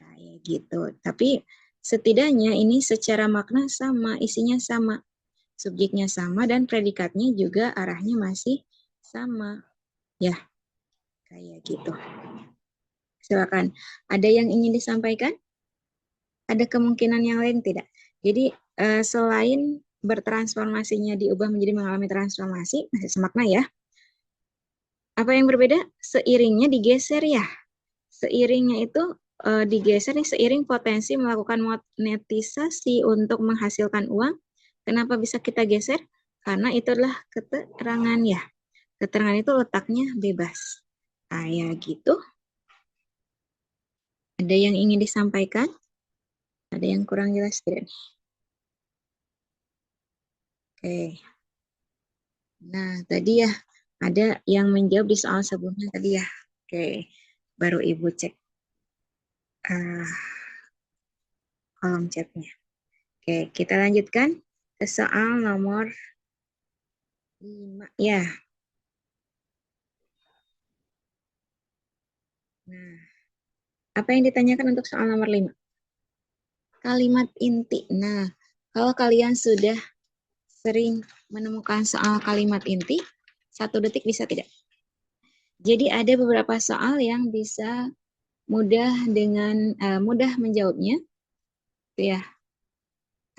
Kayak gitu. Tapi setidaknya ini secara makna sama, isinya sama. Subjeknya sama dan predikatnya juga arahnya masih sama. Ya, kayak gitu. Silakan. Ada yang ingin disampaikan? Ada kemungkinan yang lain tidak? Jadi selain bertransformasinya diubah menjadi mengalami transformasi, masih semakna ya. Apa yang berbeda? Seiringnya digeser ya. Seiringnya itu digeser nih, seiring potensi melakukan monetisasi untuk menghasilkan uang. Kenapa bisa kita geser? Karena itu adalah keterangan ya. Keterangan itu letaknya bebas. Kayak gitu. Ada yang ingin disampaikan? Ada yang kurang jelas tidak nih? Oke. Nah, tadi ya ada yang menjawab di soal sebelumnya tadi ya. Oke. Baru Ibu cek kolom chatnya. Oke, kita lanjutkan ke soal nomor 5 ya. Nah, apa yang ditanyakan untuk soal nomor 5? Kalimat inti. Nah, kalau kalian sudah sering menemukan soal kalimat inti, 1 detik bisa tidak? Jadi ada beberapa soal yang bisa mudah menjawabnya. Itu ya,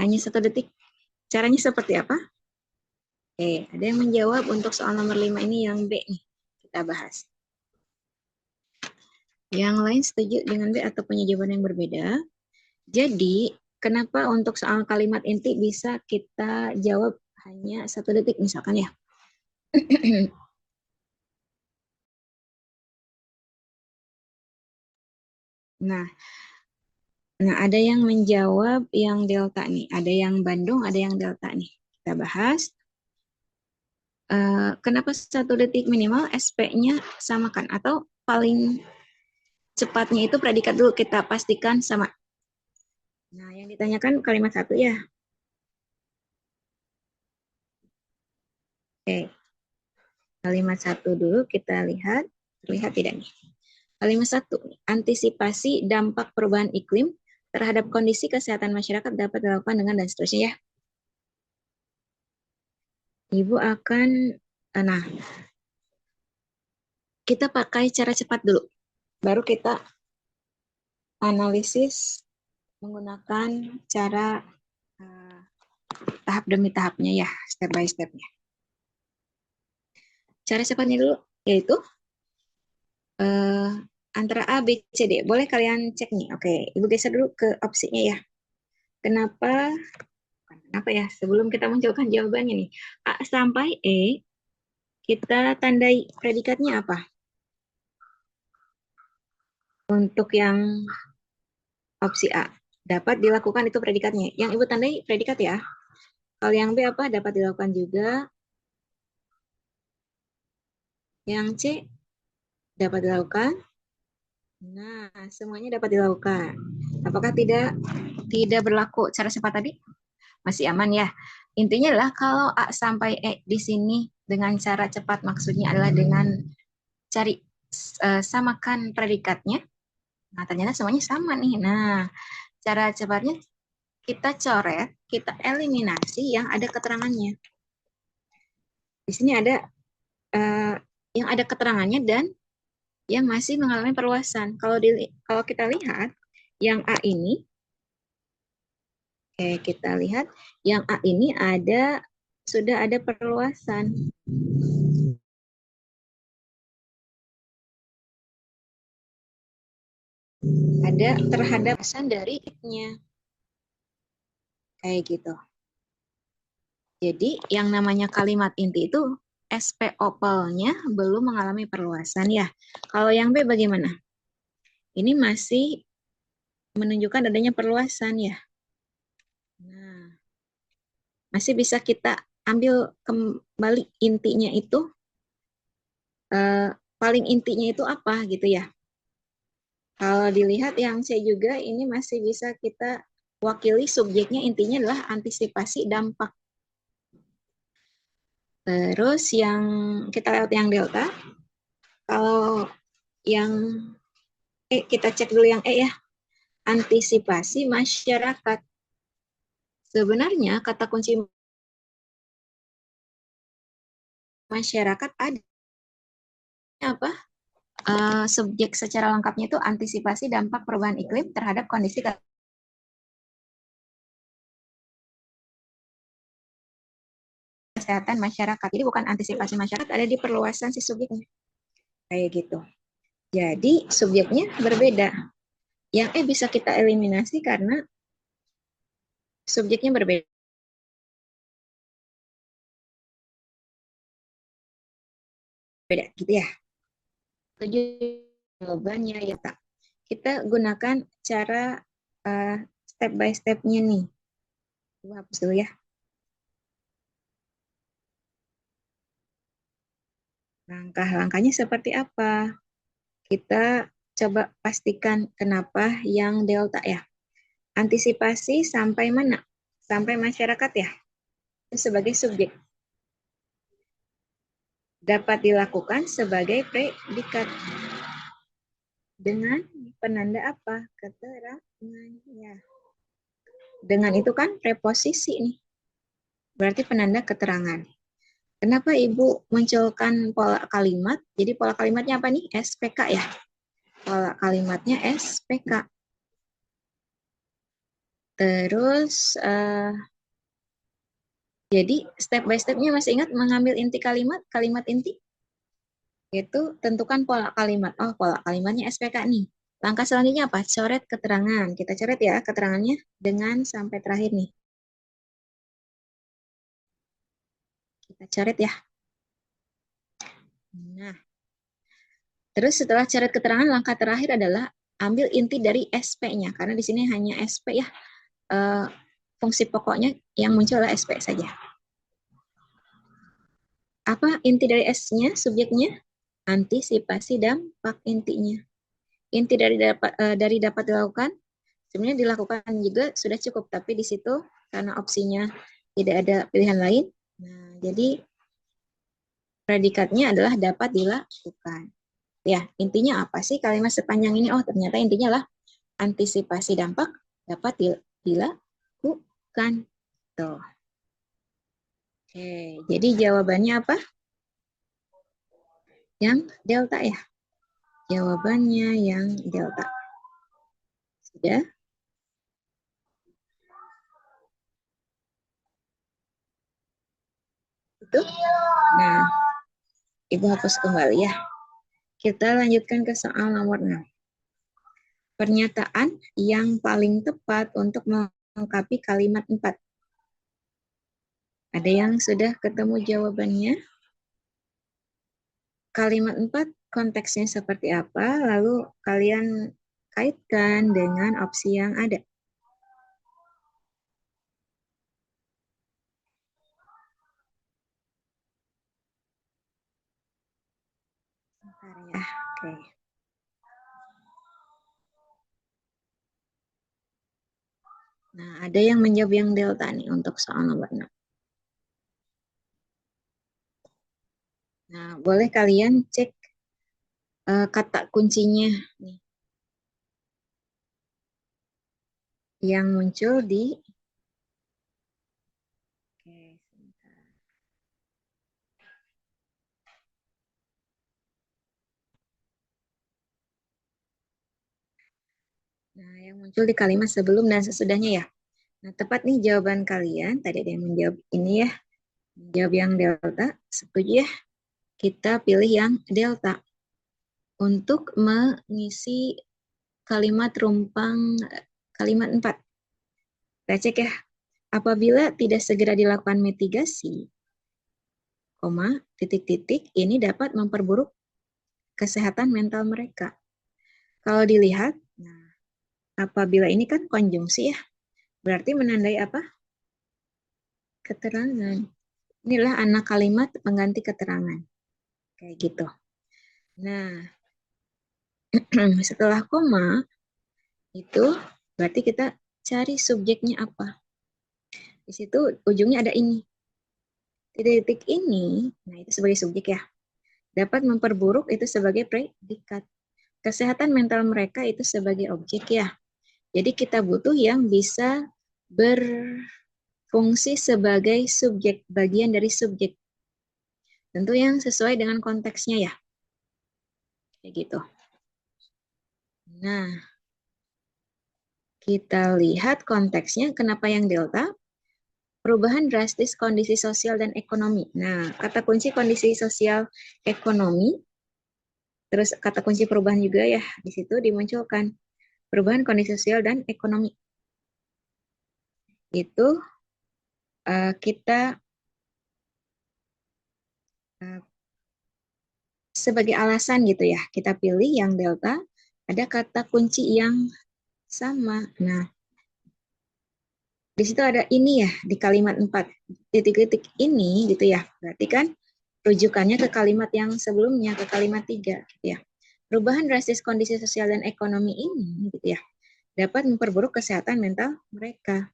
hanya 1 detik. Caranya seperti apa? Oke, ada yang menjawab untuk soal nomor 5 ini yang B nih. Kita bahas. Yang lain setuju dengan B atau punya jawaban yang berbeda? Jadi, kenapa untuk soal kalimat inti bisa kita jawab hanya 1 detik misalkan ya? Nah, ada yang menjawab yang delta nih. Ada yang Bandung, ada yang delta nih. Kita bahas. Kenapa 1 detik minimal? SP-nya samakan atau paling cepatnya itu predikat dulu kita pastikan sama. Nah, yang ditanyakan kalimat 1 ya. Oke. Kalimat 1 dulu kita lihat. Terlihat tidak nih? Kalimat 1, antisipasi dampak perubahan iklim terhadap kondisi kesehatan masyarakat dapat dilakukan dengan dan seterusnya ya. Ibu akan, nah, kita pakai cara cepat dulu. Baru kita analisis menggunakan cara tahap demi tahapnya ya, step by stepnya. Cara cepatnya dulu, yaitu antara A, B, C, D. Boleh kalian cek nih. Oke, Ibu geser dulu ke opsinya ya. Kenapa ya? Sebelum kita munculkan jawabannya nih. A sampai E, kita tandai predikatnya apa? Untuk yang opsi A, dapat dilakukan itu predikatnya. Yang Ibu tandai predikat ya. Kalau yang B apa? Dapat dilakukan juga. Yang C, dapat dilakukan. Nah, semuanya dapat dilakukan. Apakah tidak berlaku cara cepat tadi? Masih aman ya. Intinya adalah kalau A sampai E di sini dengan cara cepat maksudnya adalah dengan cari samakan predikatnya. Nah, ternyata semuanya sama nih. Nah, cara cepatnya kita coret, kita eliminasi yang ada keterangannya. Di sini ada yang ada keterangannya dan yang masih mengalami perluasan. Kalau kita lihat yang A ini, kita lihat yang A ini sudah ada perluasan. Ada terhadap pesan dari nya. Kayak gitu. Jadi yang namanya kalimat inti itu SP opalnya belum mengalami perluasan ya. Kalau yang B bagaimana? Ini masih menunjukkan adanya perluasan ya. Nah, masih bisa kita ambil kembali intinya itu, paling intinya itu apa gitu ya. Kalau dilihat yang C juga ini masih bisa kita wakili subjeknya intinya adalah antisipasi dampak. Terus yang kita lihat yang delta, kalau yang kita cek dulu yang E ya, antisipasi masyarakat. Sebenarnya kata kunci masyarakat ada apa? Subjek secara lengkapnya itu antisipasi dampak perubahan iklim terhadap kondisi kesehatan masyarakat. Jadi bukan antisipasi masyarakat, ada di perluasan si subjeknya. Kayak gitu. Jadi subjeknya berbeda. Yang E bisa kita eliminasi karena subjeknya berbeda. Beda gitu ya. Tujuh jawabannya ya tak. Kita gunakan cara step by step-nya nih. Coba hapus dulu ya. Langkah-langkahnya seperti apa? Kita coba pastikan kenapa yang delta ya. Antisipasi sampai mana? Sampai masyarakat ya. Itu sebagai subjek. Dapat dilakukan sebagai predikat. Dengan penanda apa? Keterangan ya. Dengan itu kan preposisi nih. Berarti penanda keterangan. Kenapa Ibu munculkan pola kalimat? Jadi pola kalimatnya apa nih? SPK ya. Pola kalimatnya SPK. Terus, jadi step by stepnya masih ingat mengambil inti kalimat, kalimat inti? Itu tentukan pola kalimat. Oh, pola kalimatnya SPK nih. Langkah selanjutnya apa? Coret keterangan. Kita coret ya keterangannya dengan sampai terakhir nih. Kita coret ya. Nah, terus setelah coret keterangan, langkah terakhir adalah ambil inti dari SP-nya. Karena di sini hanya SP ya. Fungsi pokoknya yang muncul adalah SP saja. Apa inti dari S-nya, subjeknya? Antisipasi dampak intinya. Inti dari dapat dilakukan, sebenarnya dilakukan juga sudah cukup, tapi di situ karena opsinya tidak ada pilihan lain, nah jadi predikatnya adalah dapat dilakukan. Ya, intinya apa sih kalimat sepanjang ini? Oh, ternyata intinya lah antisipasi dampak dapat dilakukan. Tuh. Oke, jadi jawabannya apa? Yang delta ya. Jawabannya yang delta. Sudah? Itu? Nah, Ibu hapus kembali ya. Kita lanjutkan ke soal nomor 6. Pernyataan yang paling tepat untuk melengkapi kalimat 4. Ada yang sudah ketemu jawabannya? Kalimat 4 konteksnya seperti apa? Lalu kalian kaitkan dengan opsi yang ada. Bentar ya. Oke. Nah, ada yang menjawab yang delta nih untuk soal nomor 6. Nah, boleh kalian cek kata kuncinya nih, yang muncul di Oke, sebentar. Nah, yang muncul di kalimat sebelum dan sesudahnya ya. Nah, tepat nih jawaban kalian. Tadi ada yang menjawab ini ya. Menjawab yang delta. Setuju ya? Kita pilih yang delta. Untuk mengisi kalimat rumpang kalimat 4. Kita cek ya. Apabila tidak segera dilakukan mitigasi, koma, titik-titik, ini dapat memperburuk kesehatan mental mereka. Kalau dilihat, nah, apabila ini kan konjungsi ya, berarti menandai apa? Keterangan. Inilah anak kalimat pengganti keterangan. Kayak gitu. Nah, setelah koma, itu berarti kita cari subjeknya apa. Di situ ujungnya ada ini. Titik-titik ini, nah itu sebagai subjek ya. Dapat memperburuk itu sebagai predikat. Kesehatan mental mereka itu sebagai objek ya. Jadi kita butuh yang bisa berfungsi sebagai subjek, bagian dari subjek. Tentu yang sesuai dengan konteksnya ya. Kayak gitu. Nah, kita lihat konteksnya, kenapa yang delta? Perubahan drastis kondisi sosial dan ekonomi. Nah, kata kunci kondisi sosial ekonomi Terus kata kunci perubahan juga ya, di situ dimunculkan perubahan kondisi sosial dan ekonomi. Itu kita sebagai alasan gitu ya, kita pilih yang delta, ada kata kunci yang sama. Nah, di situ ada ini ya, di kalimat 4. Titik-titik ini gitu ya, berarti kan rujukannya ke kalimat yang sebelumnya, ke kalimat 3 gitu ya. Perubahan drastis kondisi sosial dan ekonomi ini gitu ya, dapat memperburuk kesehatan mental mereka.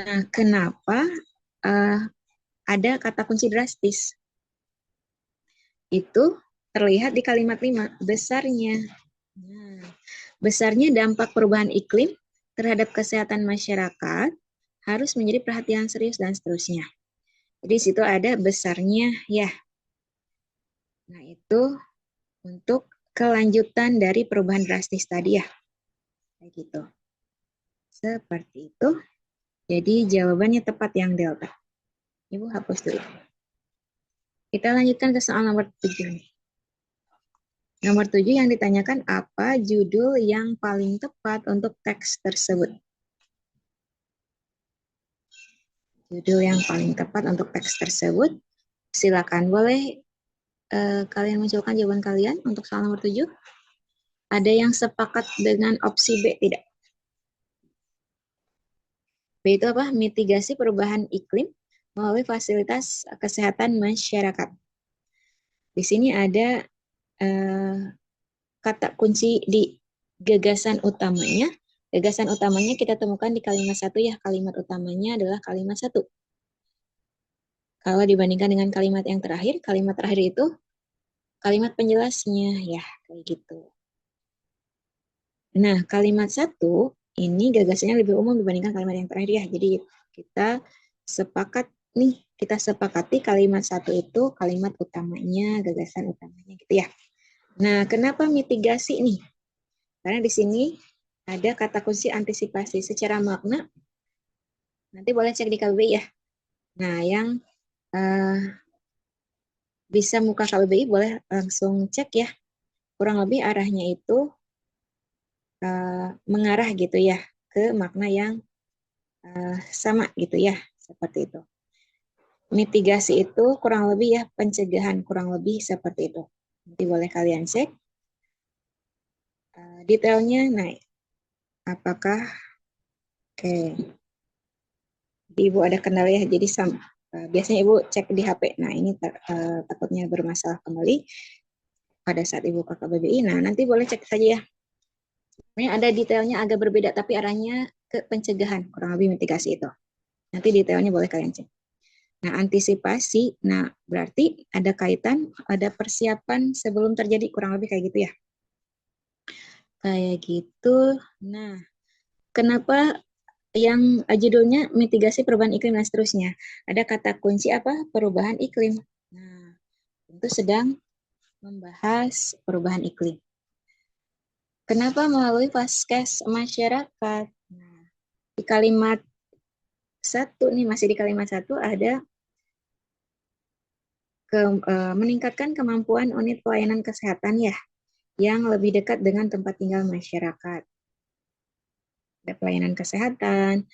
Nah, kenapa ada kata kunci drastis? Itu terlihat di kalimat 5, besarnya. Nah, besarnya dampak perubahan iklim terhadap kesehatan masyarakat harus menjadi perhatian serius dan seterusnya. Jadi di situ ada besarnya ya. Nah, itu untuk kelanjutan dari perubahan drastis tadi ya. Kayak gitu. Seperti itu. Jadi jawabannya tepat yang delta. Ibu hapus dulu. Kita lanjutkan ke soal nomor 7. Nomor 7 yang ditanyakan apa judul yang paling tepat untuk teks tersebut. Judul yang paling tepat untuk teks tersebut. Silakan boleh kalian munculkan jawaban kalian untuk soal nomor 7. Ada yang sepakat dengan opsi B tidak? B itu apa? Mitigasi perubahan iklim melalui fasilitas kesehatan masyarakat. Di sini ada kata kunci di gagasan utamanya. Gagasan utamanya kita temukan di kalimat 1 ya. Kalimat utamanya adalah kalimat 1. Kalau dibandingkan dengan kalimat yang terakhir, kalimat terakhir itu kalimat penjelasnya ya, kayak gitu. Nah, kalimat 1 ini gagasannya lebih umum dibandingkan kalimat yang terakhir ya. Jadi kita sepakat nih, kita sepakati kalimat 1 itu kalimat utamanya, gagasan utamanya gitu ya. Nah, kenapa mitigasi nih? Karena di sini ada kata kunci antisipasi secara makna. Nanti boleh cek di KBBI ya. Nah, yang bisa muka KBBI boleh langsung cek ya. Kurang lebih arahnya itu mengarah gitu ya ke makna yang sama gitu ya, seperti itu. Mitigasi itu kurang lebih ya pencegahan, kurang lebih seperti itu. Nanti boleh kalian cek detailnya. Nah, apakah oke, Ibu ada kendala ya, jadi biasanya Ibu cek di HP. Nah, ini takutnya bermasalah kembali pada saat Ibu ke KBBI. Nah, nanti boleh cek saja ya. Sebenarnya ada detailnya agak berbeda, tapi arahnya ke pencegahan, kurang lebih mitigasi itu. Nanti detailnya boleh kalian cek. Nah, antisipasi, nah berarti ada kaitan, ada persiapan sebelum terjadi, kurang lebih kayak gitu ya. Kayak gitu. Nah, kenapa yang judulnya mitigasi perubahan iklim dan seterusnya? Ada kata kunci apa? Perubahan iklim. Nah, tentu sedang membahas perubahan iklim. Kenapa melalui vaskes masyarakat? Nah, di kalimat 1 nih, masih di kalimat 1 ada meningkatkan kemampuan unit pelayanan kesehatan ya, yang lebih dekat dengan tempat tinggal masyarakat. Ada pelayanan kesehatan.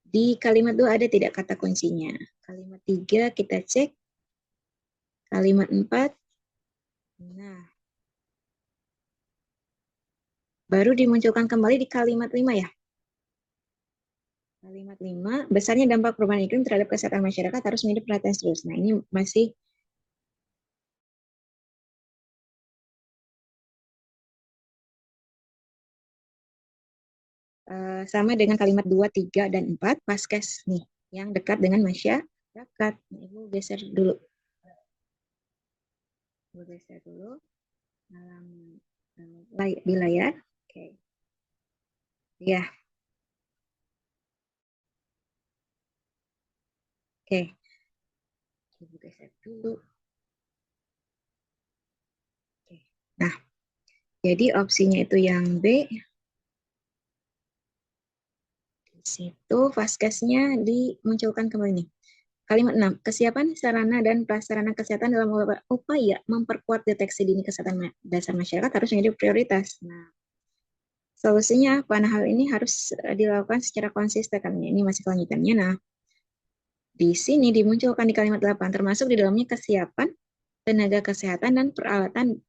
Di kalimat 2 ada tidak kata kuncinya. Kalimat 3 kita cek. Kalimat 4. Nah, baru dimunculkan kembali di kalimat 5 ya. Kalimat 5, besarnya dampak perubahan iklim terhadap kesehatan masyarakat harus menjadi perhatian serius. Nah, ini masih sama dengan kalimat 2, 3, dan 4, vaskes nih, yang dekat dengan masyarakat. Nah, Ibu geser dulu. Ibu geser dulu di layar. Oke. Ya. Oke. Ibu geser dulu. Oke. Nah, jadi opsinya itu yang B. Di situ vaskesnya dimunculkan kembali nih. Kalimat 6, kesiapan sarana dan prasarana kesehatan dalam upaya memperkuat deteksi dini kesehatan dasar masyarakat harus menjadi prioritas. Nah, solusinya apa? Nah, hal ini harus dilakukan secara konsisten. Ini masih kelanjutannya. Nah, di sini dimunculkan di kalimat 8, termasuk di dalamnya kesiapan tenaga kesehatan dan peralatan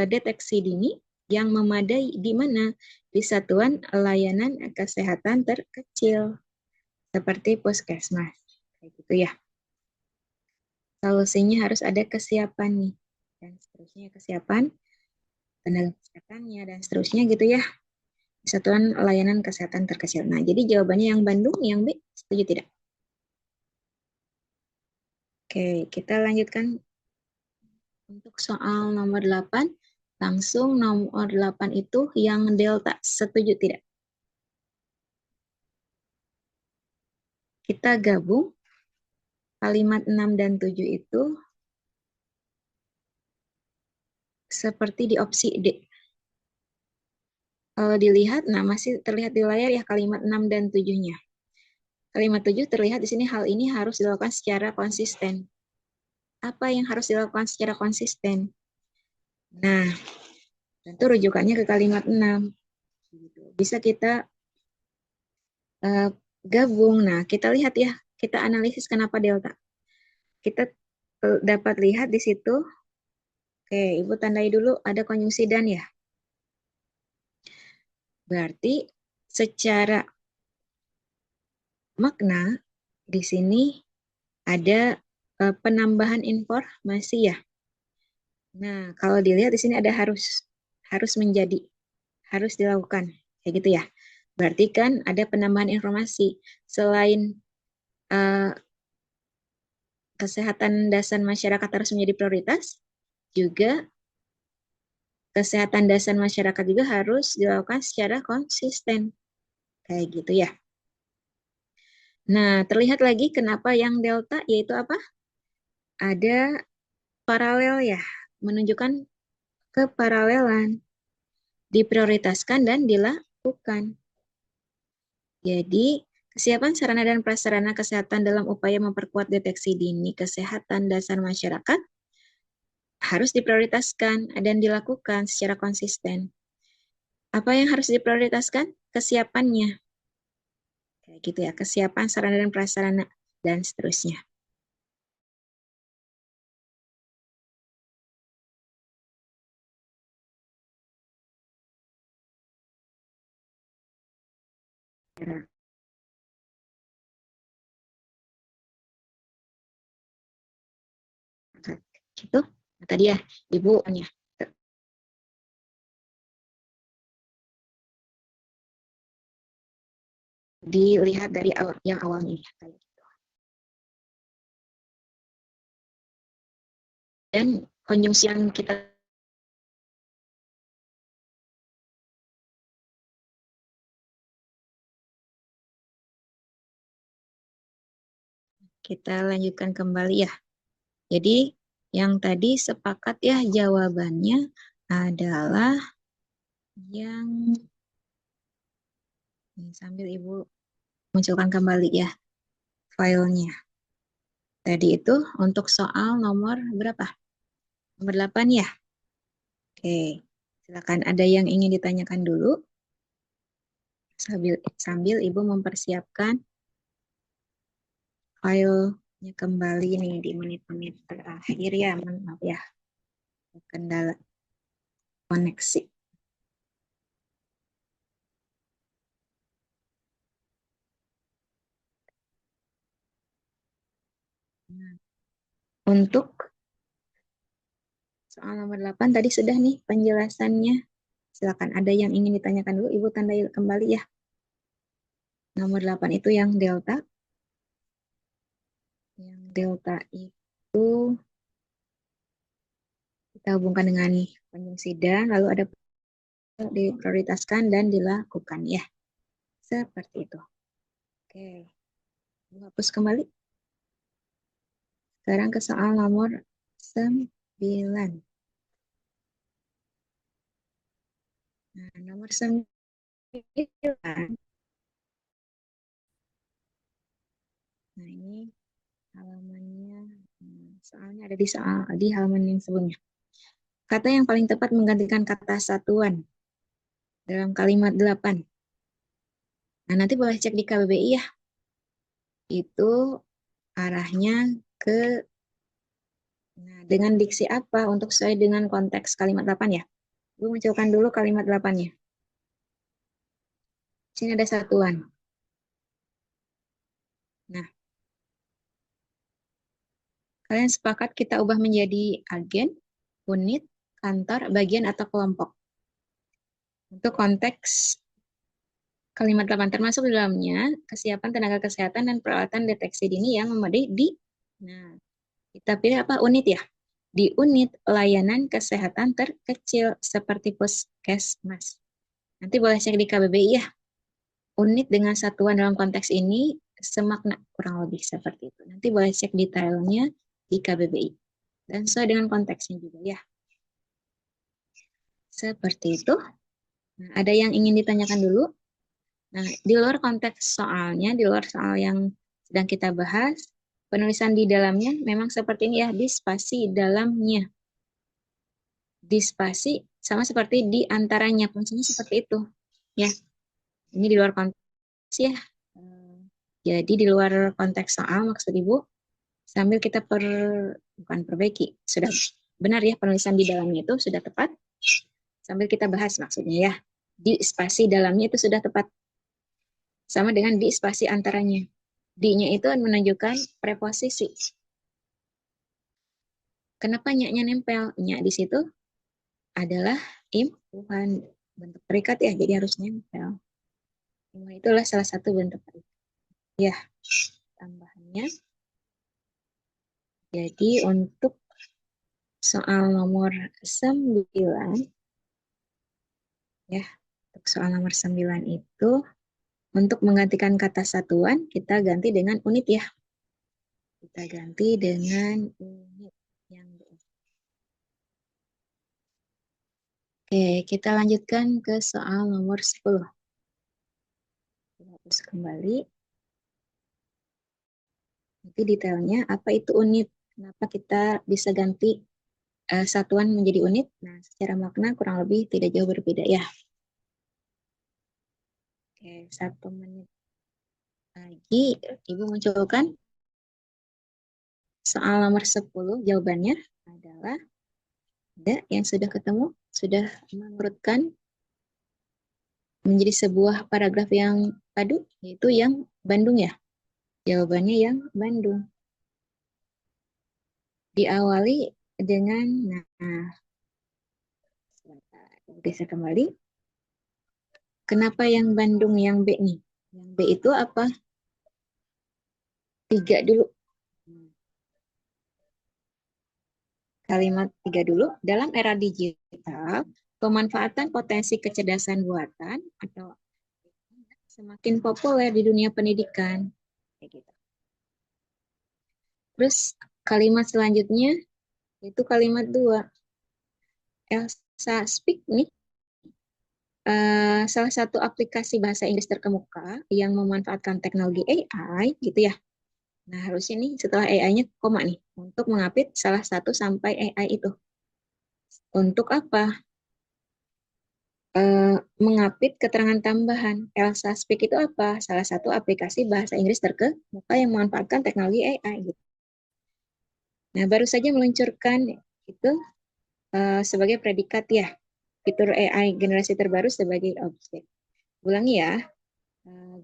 deteksi dini yang memadai di mana di satuan layanan kesehatan terkecil seperti puskesmas. Kayak gitu ya. Solusinya harus ada kesiapan nih. Dan seterusnya kesiapan tenaga kesehatannya dan seterusnya gitu ya. Satuan layanan kesehatan terkecil. Nah, jadi jawabannya yang Bandung, yang B, setuju tidak? Oke, kita lanjutkan untuk soal nomor 8. Langsung nomor 8 itu yang delta, setuju tidak? Kita gabung kalimat 6 dan 7 itu seperti di opsi D. Kalau dilihat, nah masih terlihat di layar ya kalimat 6 dan 7-nya. Kalimat 7 terlihat di sini hal ini harus dilakukan secara konsisten. Apa yang harus dilakukan secara konsisten? Nah, tentu rujukannya ke kalimat 6. Bisa kita gabung. Nah, kita lihat ya, kita analisis kenapa delta. Kita dapat lihat di situ. Oke, Ibu tandai dulu ada konjungsi dan ya. Berarti secara makna di sini ada penambahan informasi ya. Nah, kalau dilihat di sini ada harus menjadi, harus dilakukan, kayak gitu ya. Berarti kan ada penambahan informasi selain kesehatan dasar masyarakat harus menjadi prioritas, juga kesehatan dasar masyarakat juga harus dilakukan secara konsisten, kayak gitu ya. Nah, terlihat lagi kenapa yang delta, yaitu apa? Ada paralel ya, menunjukkan keparalelan, diprioritaskan dan dilakukan. Jadi, kesiapan sarana dan prasarana kesehatan dalam upaya memperkuat deteksi dini kesehatan dasar masyarakat harus diprioritaskan dan dilakukan secara konsisten. Apa yang harus diprioritaskan? Kesiapannya. Kayak gitu ya, kesiapan sarana dan prasarana dan seterusnya. Gitu. Nah, tadi ya, Ibu ya. Dilihat dari awal, yang awalnya ya, kayak gitu. Dan konjungsi yang kita lanjutkan kembali ya. Jadi yang tadi sepakat ya jawabannya adalah yang sambil Ibu munculkan kembali ya filenya. Tadi itu untuk soal nomor berapa? Nomor 8 ya? Oke, silakan ada yang ingin ditanyakan dulu sambil Ibu mempersiapkan filenya kembali nih di menit-menit terakhir ya, maaf ya, kendala koneksi. Nah, untuk soal nomor 8 tadi sudah nih penjelasannya. Silakan ada yang ingin ditanyakan dulu, Ibu tandai kembali ya. Nomor 8 itu yang delta. Yang delta itu kita hubungkan dengan konjungsi dan, lalu ada diprioritaskan dan dilakukan ya. Seperti itu. Oke. Hapus kembali. Sekarang ke soal nomor 9. Nah, nomor 9. Nah, ini halamannya. Soalnya ada di halaman yang sebelumnya. Kata yang paling tepat menggantikan kata satuan dalam kalimat 8. Nah, nanti boleh cek di KBBI ya. Itu arahnya ke dengan diksi apa untuk sesuai dengan konteks kalimat 8 ya. Gue munculkan dulu kalimat 8-nya. Sini ada satuan. Nah, kalian sepakat kita ubah menjadi agen, unit, kantor, bagian, atau kelompok. Untuk konteks kalimat 8 termasuk di dalamnya kesiapan tenaga kesehatan dan peralatan deteksi dini yang memadai di, nah, kita pilih apa? Unit ya. Di unit layanan kesehatan terkecil seperti puskesmas. Nanti boleh cek di KBBI ya. Unit dengan satuan dalam konteks ini semakna kurang lebih seperti itu. Nanti boleh cek detailnya di KBBI. Dan sesuai dengan konteksnya juga ya. Seperti itu. Nah, ada yang ingin ditanyakan dulu? Nah, di luar konteks soalnya, di luar soal yang sedang kita bahas, penulisan di dalamnya memang seperti ini ya, di spasi dalamnya. Di spasi sama seperti di antaranya, fungsinya seperti itu. Ya, ini di luar konteks ya. Jadi di luar konteks soal maksud Ibu, sambil kita bukan perbaiki, sudah benar ya penulisan di dalamnya itu sudah tepat. Sambil kita bahas maksudnya ya, di spasi dalamnya itu sudah tepat. Sama dengan di spasi antaranya. Di-nya itu menunjukkan preposisi. Kenapa nya-nya nempel? Nya di situ adalah impuhan, bentuk perikat ya, jadi harus nempel. Itulah salah satu bentuk perikat. Ya, tambahannya. Jadi untuk soal nomor 9, ya, untuk soal nomor 9 itu, untuk menggantikan kata satuan, kita ganti dengan unit ya. Kita ganti dengan unit yang Oke, kita lanjutkan ke soal nomor 10. Hapus kembali. Nanti detailnya, apa itu unit? Kenapa kita bisa ganti satuan menjadi unit? Nah, secara makna kurang lebih tidak jauh berbeda ya. Oke, 1 menit lagi. Ibu munculkan soal nomor 10. Jawabannya adalah ada yang sudah ketemu, sudah mengurutkan menjadi sebuah paragraf yang padu, yaitu yang Bandung ya. Jawabannya yang Bandung. Diawali dengan, nah, geser kembali. Kenapa yang Bandung, yang B nih? Yang B itu apa? 3 dulu. Kalimat 3 dulu. Dalam era digital, pemanfaatan potensi kecerdasan buatan atau semakin populer di dunia pendidikan. Kayak gitu. Terus kalimat selanjutnya itu kalimat 2. Elsa Speak nih salah satu aplikasi bahasa Inggris terkemuka yang memanfaatkan teknologi AI gitu ya. Nah, harusnya nih setelah AI-nya koma nih untuk mengapit salah satu sampai AI itu. Untuk apa? Mengapit keterangan tambahan. Elsa Speak itu apa? Salah satu aplikasi bahasa Inggris terkemuka yang memanfaatkan teknologi AI gitu. Nah, baru saja meluncurkan itu sebagai predikat ya. Fitur AI generasi terbaru sebagai objek. Ulangi ya.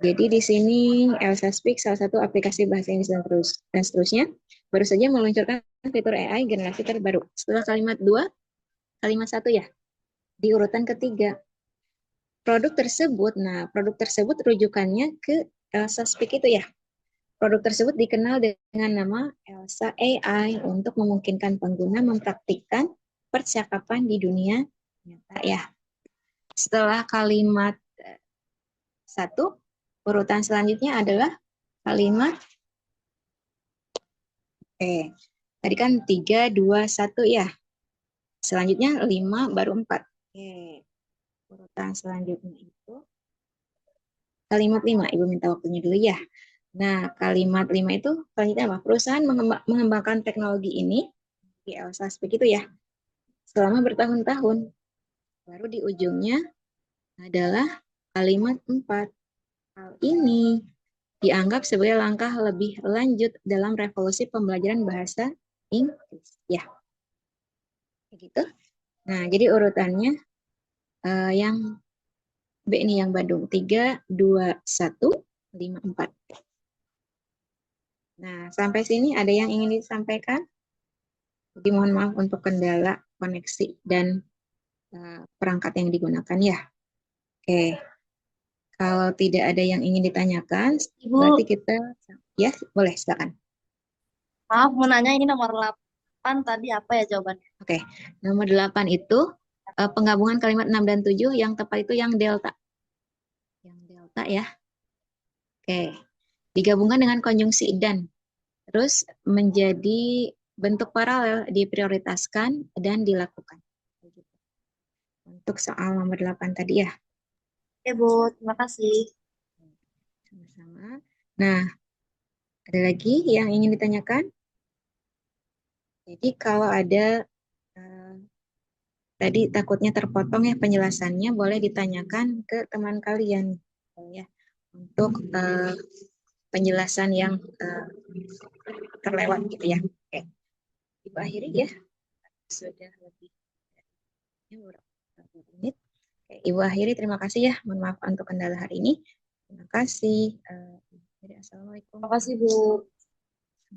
Jadi di sini Elsa Speak salah satu aplikasi bahasa Inggris dan seterusnya baru saja meluncurkan fitur AI generasi terbaru. Setelah kalimat 2, kalimat 1 ya. Di urutan ketiga. Produk tersebut, nah produk tersebut rujukannya ke Elsa Speak itu ya. Produk tersebut dikenal dengan nama Elsa AI untuk memungkinkan pengguna mempraktikkan percakapan di dunia nyata ya. Setelah kalimat 1, urutan selanjutnya adalah kalimat tadi kan 3, 2, 1 ya. Selanjutnya 5 baru 4. Urutan selanjutnya itu kalimat 5. Ibu minta waktunya dulu ya. Nah, kalimat 5 itu selanjutnya apa? Perusahaan mengembangkan teknologi ini, di Elsa begitu ya, selama bertahun-tahun. Baru di ujungnya adalah kalimat 4. Hal ini dianggap sebagai langkah lebih lanjut dalam revolusi pembelajaran bahasa Inggris. Ya, begitu. Nah, jadi urutannya yang B ini yang Bandung. 3, 2, 1, 5, 4. Nah, sampai sini ada yang ingin disampaikan? Jadi mohon maaf untuk kendala koneksi dan perangkat yang digunakan ya. Oke, kalau tidak ada yang ingin ditanyakan, Ibu, berarti kita, ya boleh silakan. maaf mau nanya ini nomor 8 tadi apa ya jawabannya? Oke, nomor 8 itu penggabungan kalimat 6 dan 7, yang tepat itu yang delta. Yang delta ya. Oke, digabungkan dengan konjungsi dan. Terus menjadi bentuk paralel diprioritaskan dan dilakukan. Untuk soal nomor 8 tadi ya. Oke Bu, terima kasih. Sama-sama. Nah, ada lagi yang ingin ditanyakan? Jadi kalau ada eh, tadi takutnya terpotong ya penjelasannya, boleh ditanyakan ke teman kalian ya untuk penjelasan yang terlewat gitu ya. Oke, Ibu akhiri ya. Sudah lebih beberapa menit. Oke, Ibu akhiri, terima kasih ya. Mohon maaf untuk kendala hari ini. Terima kasih. Assalamualaikum. Terima kasih Bu.